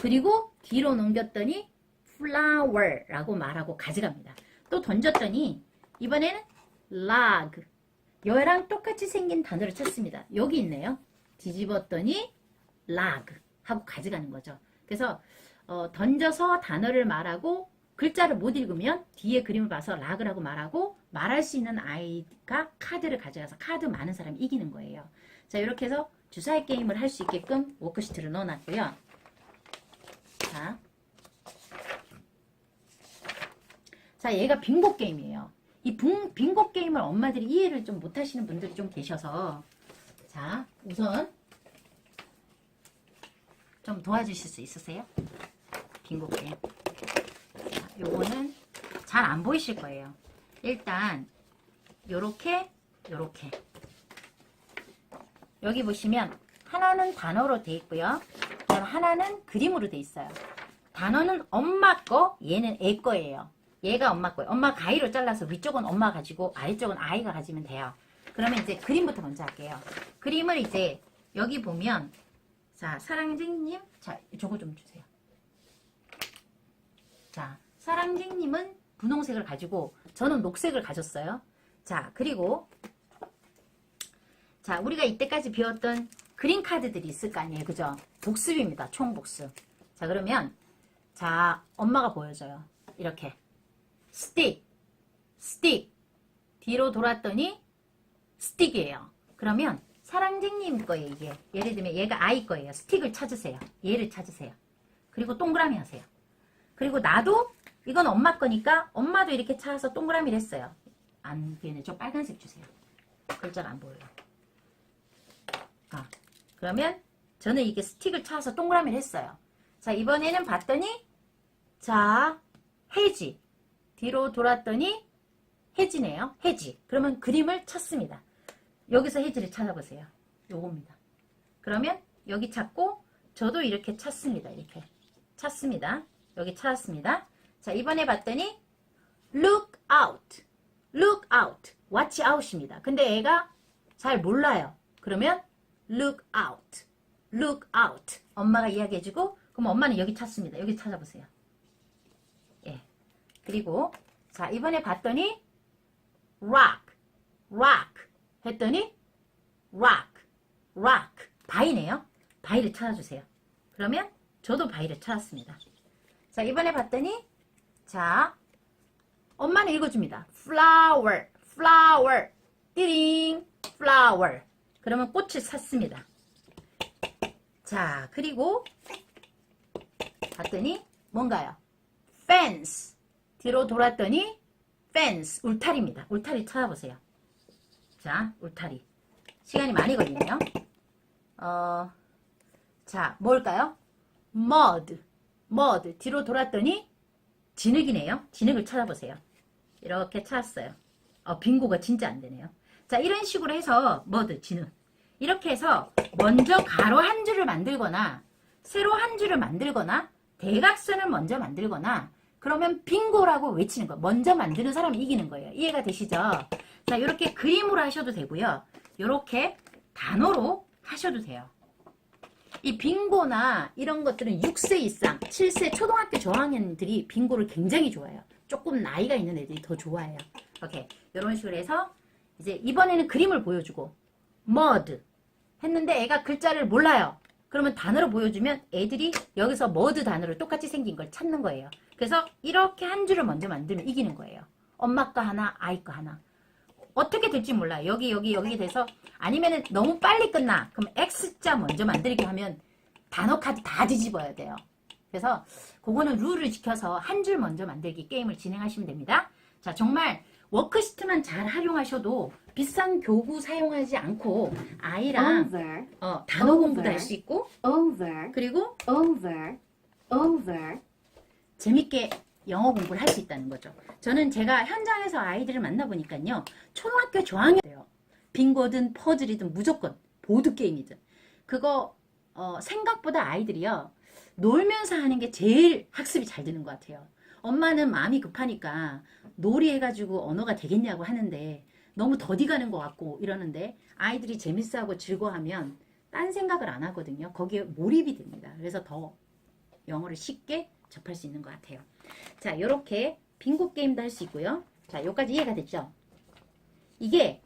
그리고 뒤로 넘겼더니 flower라고 말하고 가져갑니다. 또 던졌더니 이번에는 log, 얘랑 똑같이 생긴 단어를 찾습니다. 여기 있네요. 뒤집었더니 log 하고 가져가는 거죠. 그래서 던져서 단어를 말하고 글자를 못 읽으면 뒤에 그림을 봐서 log라고 말하고, 말할 수 있는 아이가 카드를 가져가서 카드 많은 사람이 이기는 거예요. 자, 이렇게 해서 주사위 게임을 할 수 있게끔 워크시트를 넣어놨고요. 자, 얘가 빙고 게임이에요. 이 빙고 게임을 엄마들이 이해를 좀 못하시는 분들이 좀 계셔서, 자, 우선 좀 도와주실 수 있으세요? 빙고 게임. 자, 요거는 잘 안 보이실 거예요. 일단 요렇게 여기 보시면 하나는 단어로 돼 있고요. 그다음 하나는 그림으로 돼 있어요. 단어는 엄마 거, 얘는 애 거예요. 얘가 엄마 거예요. 엄마 가위로 잘라서 위쪽은 엄마 가지고 아래쪽은 아이가 가지면 돼요. 그러면 이제 그림부터 먼저 할게요. 그림을 이제 여기 보면, 자, 사랑쟁님, 자, 저거 좀 주세요. 자, 사랑쟁님은 분홍색을 가지고 저는 녹색을 가졌어요. 자, 그리고 자, 우리가 이때까지 배웠던 그림 카드들이 있을 거 아니에요. 그죠? 복습입니다. 총 복습. 자, 그러면 자, 엄마가 보여줘요. 이렇게 스틱 뒤로 돌았더니 스틱이에요. 그러면 사랑쟁님 거예요. 이게 예를 들면 얘가 아이 거예요. 스틱을 찾으세요. 얘를 찾으세요. 그리고 동그라미 하세요. 그리고 나도 이건 엄마 거니까 엄마도 이렇게 찾아서 동그라미를 했어요. 안 보이네. 저 빨간색 주세요. 글자가 안 보여요. 그러면 저는 이게 스틱을 찾아서 동그라미를 했어요. 자, 이번에는 봤더니, 자, 해지. 뒤로 돌았더니 해지네요. 해지. 그러면 그림을 찾습니다. 여기서 해지를 찾아보세요. 요겁니다. 그러면 여기 찾고 저도 이렇게 찾습니다. 이렇게 찾습니다. 여기 찾았습니다. 자, 이번에 봤더니 look out. watch out입니다. 근데 애가 잘 몰라요. 그러면 look out. 엄마가 이야기해주고, 그럼 엄마는 여기 찾습니다. 여기 찾아보세요. 예. 그리고 자, 이번에 봤더니 rock 했더니 rock 바위네요. 바위를 찾아주세요. 그러면 저도 바위를 찾았습니다. 자, 이번에 봤더니, 자, 엄마는 읽어줍니다. flower 띠링 flower. 그러면 꽃을 샀습니다. 자, 그리고 봤더니 뭔가요? fence. 뒤로 돌았더니 fence. 울타리입니다. 울타리 찾아보세요. 자, 울타리. 시간이 많이 걸리네요. 자, 뭘까요? mud. 뒤로 돌았더니 진흙이네요. 진흙을 찾아보세요. 이렇게 찾았어요. 빙고가 진짜 안 되네요. 자, 이런 식으로 해서 mud, 진흙. 이렇게 해서 먼저 가로 한 줄을 만들거나 세로 한 줄을 만들거나 대각선을 먼저 만들거나, 그러면 빙고라고 외치는 거. 먼저 만드는 사람이 이기는 거예요. 이해가 되시죠? 자, 이렇게 그림으로 하셔도 되고요. 이렇게 단어로 하셔도 돼요. 이 빙고나 이런 것들은 6세 이상, 7세 초등학교 저학년들이 빙고를 굉장히 좋아해요. 조금 나이가 있는 애들이 더 좋아해요. 오케이. 이런 식으로 해서 이제 이번에는 그림을 보여주고 mud 했는데 애가 글자를 몰라요. 그러면 단어로 보여주면 애들이 여기서 mud 단어를 똑같이 생긴 걸 찾는 거예요. 그래서 이렇게 한 줄을 먼저 만들면 이기는 거예요. 엄마 거 하나, 아이 거 하나. 어떻게 될지 몰라요. 여기 돼서 아니면은 너무 빨리 끝나. 그럼 X자 먼저 만들기 하면 단어 카드 다 뒤집어야 돼요. 그래서 그거는 룰을 지켜서 한 줄 먼저 만들기 게임을 진행하시면 됩니다. 자, 정말 워크시트만 잘 활용하셔도 비싼 교구 사용하지 않고 아이랑
over,
단어 공부도 할 수 있고
over,
그리고
over, over.
재밌게 영어 공부를 할 수 있다는 거죠. 저는 제가 현장에서 아이들을 만나보니까요. 초등학교 저학년이에요. 빙고든 퍼즐이든 무조건 보드게임이든. 그거 생각보다 아이들이요. 놀면서 하는 게 제일 학습이 잘 되는 것 같아요. 엄마는 마음이 급하니까 놀이 해가지고 언어가 되겠냐고 하는데 너무 더디 가는 것 같고 이러는데 아이들이 재밌어하고 즐거워하면 딴 생각을 안 하거든요. 거기에 몰입이 됩니다. 그래서 더 영어를 쉽게 접할 수 있는 것 같아요. 자, 이렇게 빙고 게임도 할 수 있고요. 자, 여기까지 이해가 됐죠? 이게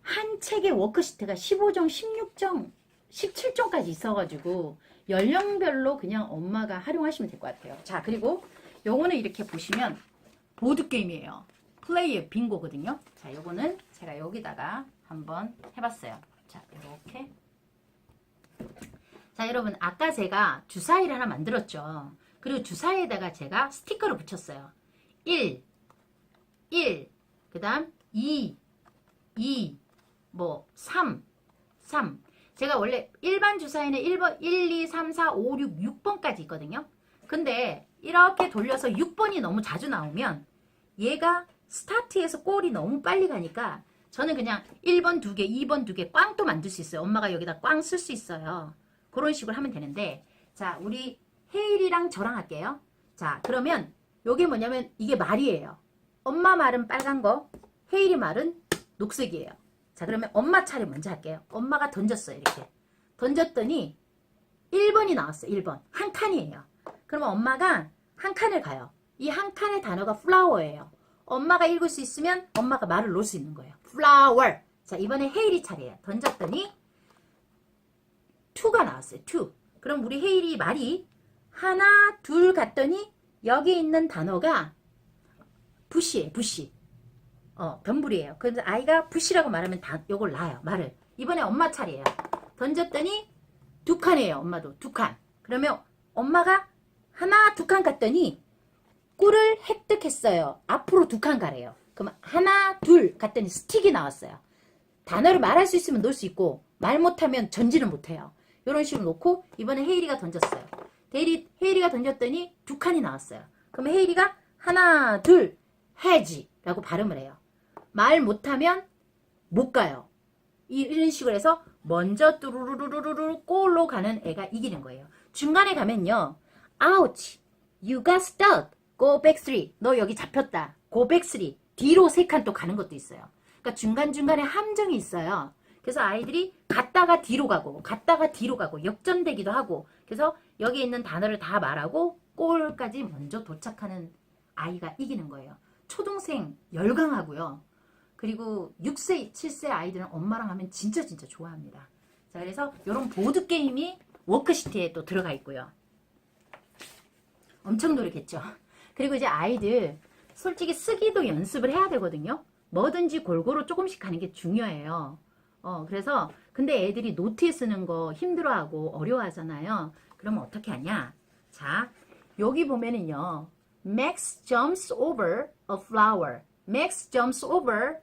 한 책의 워크시트가 15종, 16종, 17종까지 있어가지고 연령별로 그냥 엄마가 활용하시면 될 것 같아요. 자, 그리고 요거는 이렇게 보시면 보드게임이에요. 플레이 빙고거든요. 자, 요거는 제가 여기다가 한번 해봤어요. 자, 이렇게. 자, 여러분 아까 제가 주사위를 하나 만들었죠. 그리고 주사위에다가 제가 스티커를 붙였어요. 1, 그 다음 2, 뭐 3. 제가 원래 일반 주사위는 1번, 1, 2, 3, 4, 5, 6, 6번까지 있거든요. 근데 이렇게 돌려서 6번이 너무 자주 나오면 얘가 스타트에서 골이 너무 빨리 가니까 저는 그냥 1번 2개, 2번 2개 꽝도 만들 수 있어요. 엄마가 여기다 꽝 쓸 수 있어요. 그런 식으로 하면 되는데 자, 우리 헤일이랑 저랑 할게요. 자, 그러면 요게 뭐냐면 이게 말이에요. 엄마 말은 빨간 거, 헤일이 말은 녹색이에요. 자, 그러면 엄마 차례 먼저 할게요. 엄마가 던졌어요. 이렇게. 던졌더니 1번이 나왔어요. 1번. 한 칸이에요. 그러면 엄마가 한 칸을 가요. 이 한 칸의 단어가 flower예요. 엄마가 읽을 수 있으면 엄마가 말을 놓을 수 있는 거예요. flower. 자, 이번에 헤일이 차례예요. 던졌더니 2가 나왔어요. 2. 그럼 우리 헤일이 말이 하나, 둘 갔더니 여기 있는 단어가 부시예요. 부시. 변불이에요. 그래서 아이가 부시라고 말하면 요걸 놔요. 말을. 이번에 엄마 차례예요. 던졌더니 2칸이에요. 엄마도 2칸. 그러면 엄마가 하나, 2칸 갔더니 꿀을 획득했어요. 앞으로 2칸 가래요. 그럼 하나, 둘 갔더니 스틱이 나왔어요. 단어를 말할 수 있으면 놓을 수 있고 말 못하면 전지는 못해요. 이런 식으로 놓고 이번에 헤일이가 던졌어요. 헤일이가 던졌더니 2칸이 나왔어요. 그럼 헤일이가 하나, 둘, 해지라고 발음을 해요. 말 못하면 못 가요. 이런 식으로 해서 먼저 뚜루루루루루 골로 가는 애가 이기는 거예요. 중간에 가면요. Ouch, you got stuck. Go back 3. 너 여기 잡혔다. Go back 3. 뒤로 3칸 또 가는 것도 있어요. 그러니까 중간중간에 함정이 있어요. 그래서 아이들이 갔다가 뒤로 가고 갔다가 뒤로 가고 역전되기도 하고 그래서 여기 있는 단어를 다 말하고 골까지 먼저 도착하는 아이가 이기는 거예요. 초등생 열광하고요. 그리고 6세, 7세 아이들은 엄마랑 하면 진짜 좋아합니다. 자, 그래서 이런 보드게임이 워크시트에 또 들어가 있고요. 엄청 노력했죠. 그리고 이제 아이들 솔직히 쓰기도 연습을 해야 되거든요. 뭐든지 골고루 조금씩 하는 게 중요해요. 그래서 근데 애들이 노트에 쓰는 거 힘들어하고 어려워하잖아요. 그러면 어떻게 하냐? 자, 여기 보면은요. Max jumps over a flower. Max jumps over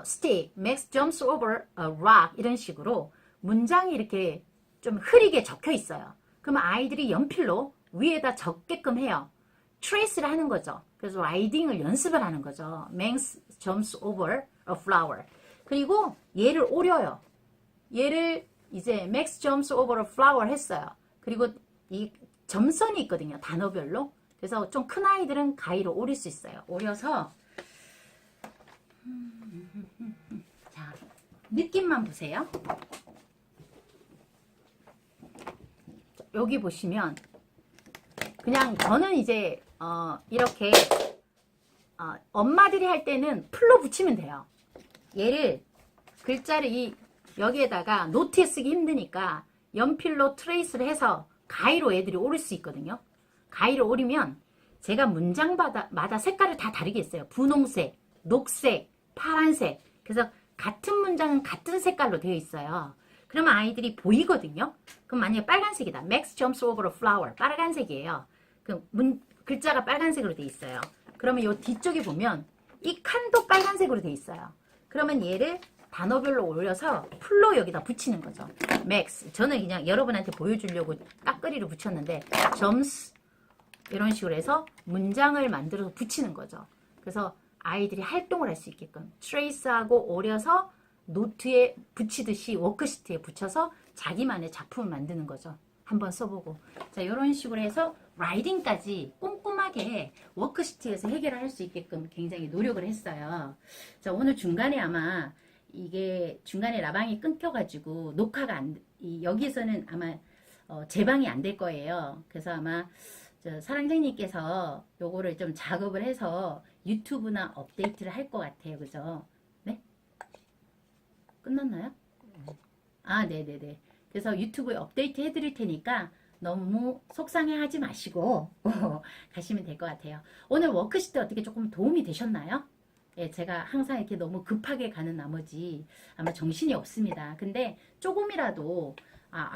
stick. Max jumps over a rock. 이런 식으로 문장이 이렇게 좀 흐리게 적혀 있어요. 그러면 아이들이 연필로 위에다 적게끔 해요. trace를 하는 거죠. 그래서 라이딩을 연습을 하는 거죠. Max jumps over a flower. 그리고 얘를 오려요. 얘를 이제 Max jumps over a flower 했어요. 그리고 이 점선이 있거든요. 단어별로. 그래서 좀 큰 아이들은 가위로 오릴 수 있어요. 오려서 자, 느낌만 보세요. 여기 보시면 그냥 저는 이제 이렇게 엄마들이 할 때는 풀로 붙이면 돼요. 얘를 글자를 여기에다가 노트에 쓰기 힘드니까 연필로 트레이스를 해서 가위로 애들이 오릴 수 있거든요. 가위로 오리면 제가 문장마다 색깔을 다 다르게 했어요. 분홍색, 녹색, 파란색. 그래서 같은 문장은 같은 색깔로 되어 있어요. 그러면 아이들이 보이거든요. 그럼 만약에 빨간색이다. Max jumps over a flower. 빨간색이에요. 글자가 빨간색으로 되어 있어요. 그러면 이 뒤쪽에 보면 이 칸도 빨간색으로 되어 있어요. 그러면 얘를 단어별로 올려서 풀로 여기다 붙이는 거죠. Max. 저는 그냥 여러분한테 보여주려고 딱거리로 붙였는데 jumps 이런 식으로 해서 문장을 만들어서 붙이는 거죠. 그래서 아이들이 활동을 할 수 있게끔 트레이스하고 오려서 노트에 붙이듯이 워크시트에 붙여서 자기만의 작품을 만드는 거죠. 한번 써보고. 자, 이런 식으로 해서 라이딩까지 꼼꼼하게 워크시트에서 해결을 할 수 있게끔 굉장히 노력을 했어요. 자, 오늘 중간에 아마 이게 중간에 라방이 끊겨가지고 녹화가 여기에서는 아마 재방이 안 될 거예요. 그래서 아마 사랑쟁님께서 요거를 좀 작업을 해서 유튜브나 업데이트를 할 것 같아요. 그죠? 네? 끝났나요? 아, 네네네. 그래서 유튜브에 업데이트 해드릴 테니까 너무 속상해 하지 마시고 가시면 될 것 같아요. 오늘 워크시트 어떻게 조금 도움이 되셨나요? 예, 제가 항상 이렇게 너무 급하게 가는 나머지 아마 정신이 없습니다. 근데 조금이라도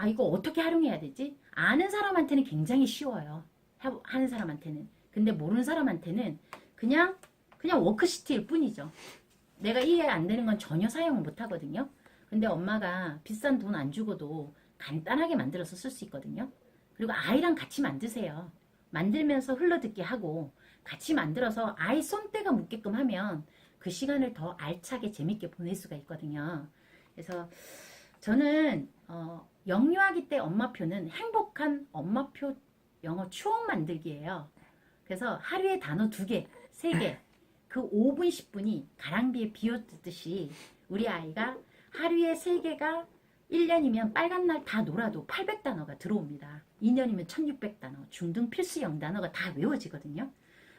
이거 어떻게 활용해야 되지? 아는 사람한테는 굉장히 쉬워요. 하는 사람한테는. 근데 모르는 사람한테는 그냥 워크시트일 뿐이죠. 내가 이해 안 되는 건 전혀 사용을 못 하거든요. 근데 엄마가 비싼 돈 안 주고도 간단하게 만들어서 쓸 수 있거든요. 그리고 아이랑 같이 만드세요. 만들면서 흘러듣기 하고 같이 만들어서 아이 손때가 묻게끔 하면 그 시간을 더 알차게 재밌게 보낼 수가 있거든요. 그래서 저는 영유아기 때 엄마표는 행복한 엄마표 영어 추억 만들기예요. 그래서 하루에 단어 2개, 3개, 그 5분, 10분이 가랑비에 비워두듯이 우리 아이가 하루에 3개가 1년이면 빨간 날 다 놀아도 800단어가 들어옵니다. 2년이면 1600단어, 중등 필수 영단어가 다 외워지거든요.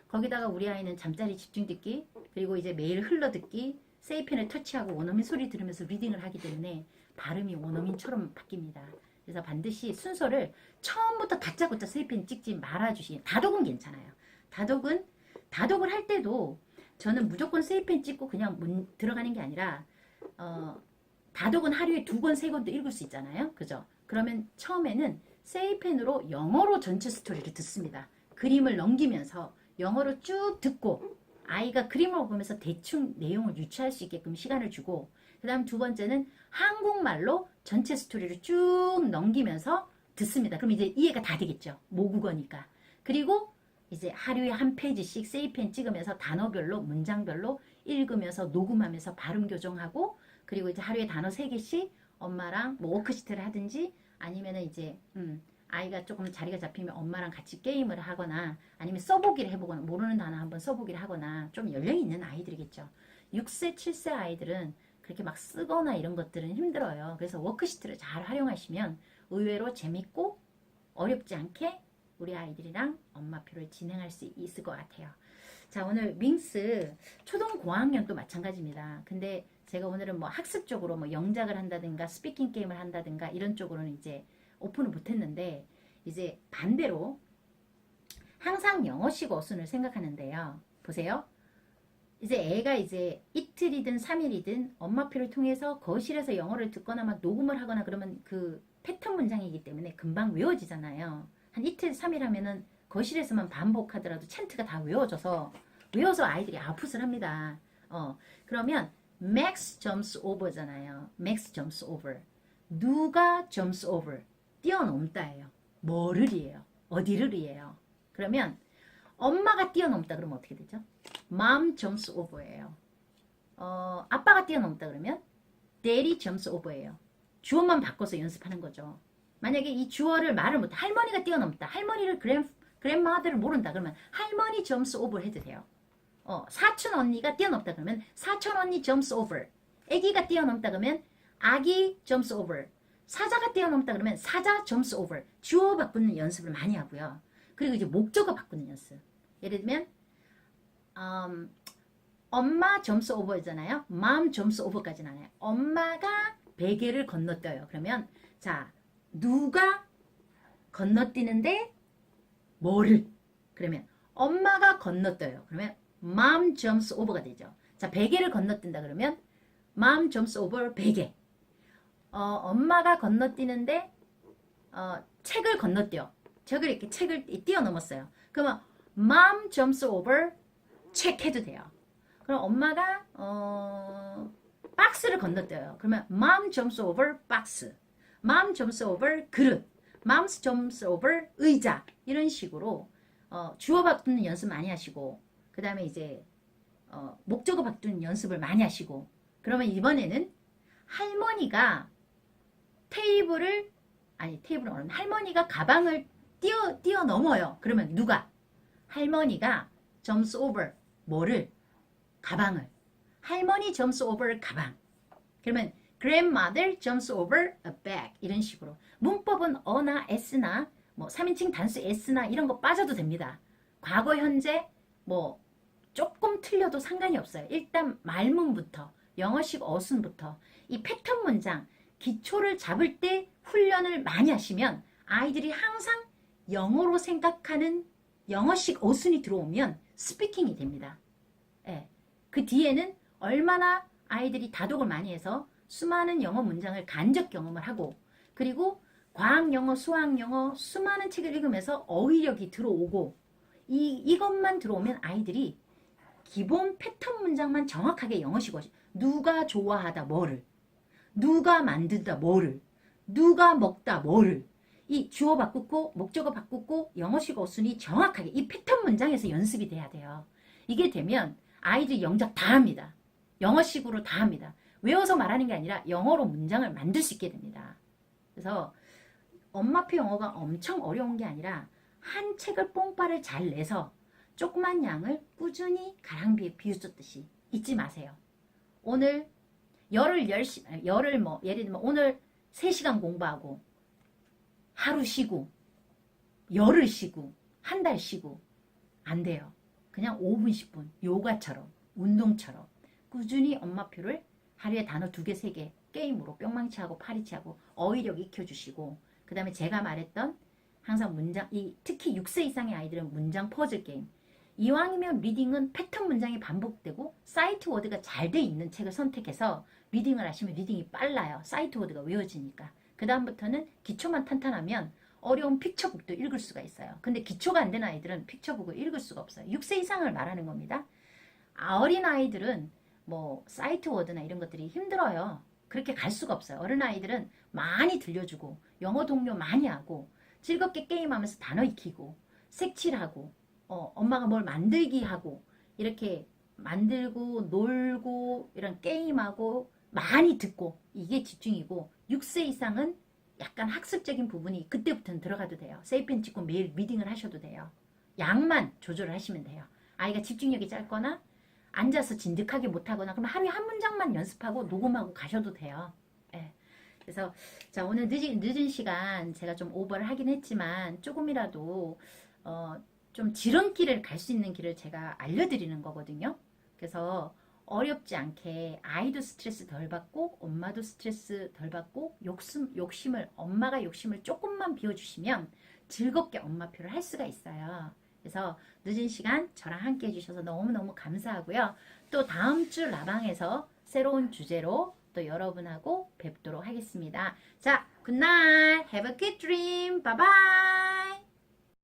거기다가 우리 아이는 잠자리 집중 듣기, 그리고 이제 매일 흘러듣기, 세이펜을 터치하고 원어민 소리 들으면서 리딩을 하기 때문에 발음이 원어민처럼 바뀝니다. 그래서 반드시 순서를 처음부터 다짜고짜 세이펜 찍지 말아주시. 다독은 괜찮아요. 다독을 할 때도 저는 무조건 세이펜 찍고 그냥 들어가는 게 아니라 다독은 하루에 2권, 3권도 읽을 수 있잖아요. 그죠? 그러면 처음에는 세이펜으로 영어로 전체 스토리를 듣습니다. 그림을 넘기면서 영어로 쭉 듣고 아이가 그림을 보면서 대충 내용을 유추할 수 있게끔 시간을 주고, 그 다음 2번째는 한국말로 전체 스토리를 쭉 넘기면서 듣습니다. 그럼 이제 이해가 다 되겠죠. 모국어니까. 그리고 이제 하루에 한 페이지씩 세이펜 찍으면서 단어별로, 문장별로 읽으면서 녹음하면서 발음 교정하고, 그리고 이제 하루에 단어 3개씩 엄마랑 뭐 워크시트를 하든지 아니면은 이제 아이가 조금 자리가 잡히면 엄마랑 같이 게임을 하거나 아니면 써보기를 해보거나 모르는 단어 한번 써보기를 하거나 좀 연령이 있는 아이들이겠죠. 6세, 7세 아이들은 그렇게 막 쓰거나 이런 것들은 힘들어요. 그래서 워크시트를 잘 활용하시면 의외로 재밌고 어렵지 않게 우리 아이들이랑 엄마표를 진행할 수 있을 것 같아요. 자, 오늘 밍스 초등 고학년도 마찬가지입니다. 근데 제가 오늘은 뭐 학습적으로 뭐 영작을 한다든가 스피킹 게임을 한다든가 이런 쪽으로는 이제 오픈을 못했는데, 이제 반대로 항상 영어식 어순을 생각하는데요. 보세요. 이제 애가 이제 이틀이든 3일이든 엄마표를 통해서 거실에서 영어를 듣거나 막 녹음을 하거나 그러면 그 패턴 문장이기 때문에 금방 외워지잖아요. 한 이틀 3일 하면은 거실에서만 반복하더라도 챈트가 다 외워서 아이들이 아웃풋을 합니다. 그러면 Max jumps over잖아요. Max jumps over. 누가 jumps over? 뛰어넘다예요. 뭐를이에요? 어디를이에요? 그러면 엄마가 뛰어넘다 그러면 어떻게 되죠? Mom jumps over예요. 아빠가 뛰어넘다 그러면 Daddy jumps over예요. 주어만 바꿔서 연습하는 거죠. 만약에 이 주어를 말을 못해, 할머니가 뛰어넘다, 할머니를 grandmother를 모른다 그러면 할머니 jumps over 해도 돼요. 사촌 언니가 뛰어넘다 그러면 사촌 언니 jumps over. 아기가 뛰어넘다 그러면 아기 jumps over. 사자가 뛰어넘다 그러면 사자 jumps over. 주어 바꾸는 연습을 많이 하고요. 그리고 이제 목적어 바꾸는 연습. 예를 들면 엄마 jumps over잖아요. mom jumps over까지는 안 해요. 엄마가 베개를 건너뛰어요. 그러면 자, 누가 건너뛰는데 뭐를? 그러면 엄마가 건너뛰어요. 그러면 mom jumps over가 되죠. 자, 베개를 건너뛴다 그러면 mom jumps over 베개. 엄마가 건너뛰는데 책을 건너뛰어. 책을 뛰어넘었어요. 그러면 mom jumps over 책 해도 돼요. 그럼 엄마가 박스를 건너뛰어요. 그러면 mom jumps over 박스. mom jumps over 그릇. mom jumps over 의자. 이런 식으로 주어 바꾸는 연습 많이 하시고 그 다음에 이제 목적어 바꾸는 연습을 많이 하시고 그러면 이번에는 할머니가 테이블은 어렵네. 할머니가 가방을 뛰어넘어요. 그러면 누가? 할머니가 jumps over 뭐를? 가방을. 할머니 jumps over 가방. 그러면 grandmother jumps over a bag. 이런 식으로. 문법은 어나 s나 뭐 3인칭 단수 s나 이런 거 빠져도 됩니다. 과거, 현재 뭐 조금 틀려도 상관이 없어요. 일단 말문부터 영어식 어순부터 이 패턴 문장 기초를 잡을 때 훈련을 많이 하시면 아이들이 항상 영어로 생각하는 영어식 어순이 들어오면 스피킹이 됩니다. 예. 그 뒤에는 얼마나 아이들이 다독을 많이 해서 수많은 영어 문장을 간접 경험을 하고 그리고 과학영어, 수학영어 수많은 책을 읽으면서 어휘력이 들어오고 이것만 들어오면 아이들이 기본 패턴 문장만 정확하게 영어식 어순 누가 좋아하다 뭐를 누가 만든다 뭐를 누가 먹다 뭐를 이 주어 바꾸고 목적어 바꾸고 영어식 어순이 정확하게 이 패턴 문장에서 연습이 돼야 돼요. 이게 되면 아이들이 영작 다 합니다. 영어식으로 다 합니다. 외워서 말하는 게 아니라 영어로 문장을 만들 수 있게 됩니다. 그래서 엄마표 영어가 엄청 어려운 게 아니라 한 책을 뽕빠를 잘 내서 조그만 양을 꾸준히 가랑비에 비웃었듯이 잊지 마세요. 오늘 열을 뭐 예를 들면 오늘 3시간 공부하고 하루 쉬고 열흘 쉬고 한 달 쉬고 안 돼요. 그냥 5분 10분 요가처럼 운동처럼 꾸준히 엄마표를 하루에 단어 2개 3개 게임으로 뿅망치하고 파리치하고 어휘력 익혀주시고 그 다음에 제가 말했던 항상 문장 특히 6세 이상의 아이들은 문장 퍼즐 게임 이왕이면 리딩은 패턴 문장이 반복되고 사이트 워드가 잘 돼 있는 책을 선택해서 리딩을 하시면 리딩이 빨라요. 사이트 워드가 외워지니까. 그 다음부터는 기초만 탄탄하면 어려운 픽처북도 읽을 수가 있어요. 근데 기초가 안 되는 아이들은 픽처북을 읽을 수가 없어요. 6세 이상을 말하는 겁니다. 어린 아이들은 뭐 사이트 워드나 이런 것들이 힘들어요. 그렇게 갈 수가 없어요. 어린 아이들은 많이 들려주고 영어 동요 많이 하고 즐겁게 게임하면서 단어 익히고 색칠하고 엄마가 뭘 만들기 하고 이렇게 만들고 놀고 이런 게임하고 많이 듣고 이게 집중이고 6세 이상은 약간 학습적인 부분이 그때부터는 들어가도 돼요. 세이펜 찍고 매일 리딩을 하셔도 돼요. 양만 조절을 하시면 돼요. 아이가 집중력이 짧거나 앉아서 진득하게 못하거나 그럼 하루에 한 문장만 연습하고 녹음하고 가셔도 돼요. 예. 그래서 자 오늘 늦은 시간 제가 좀 오버를 하긴 했지만 조금이라도 좀 지름길을 갈 수 있는 길을 제가 알려드리는 거거든요. 그래서 어렵지 않게 아이도 스트레스 덜 받고 엄마도 스트레스 덜 받고 엄마가 욕심을 조금만 비워주시면 즐겁게 엄마표를 할 수가 있어요. 그래서 늦은 시간 저랑 함께 해주셔서 너무너무 감사하고요. 또 다음 주 라방에서 새로운 주제로 또 여러분하고 뵙도록 하겠습니다. 자, 굿나잇, have a good dream, bye bye.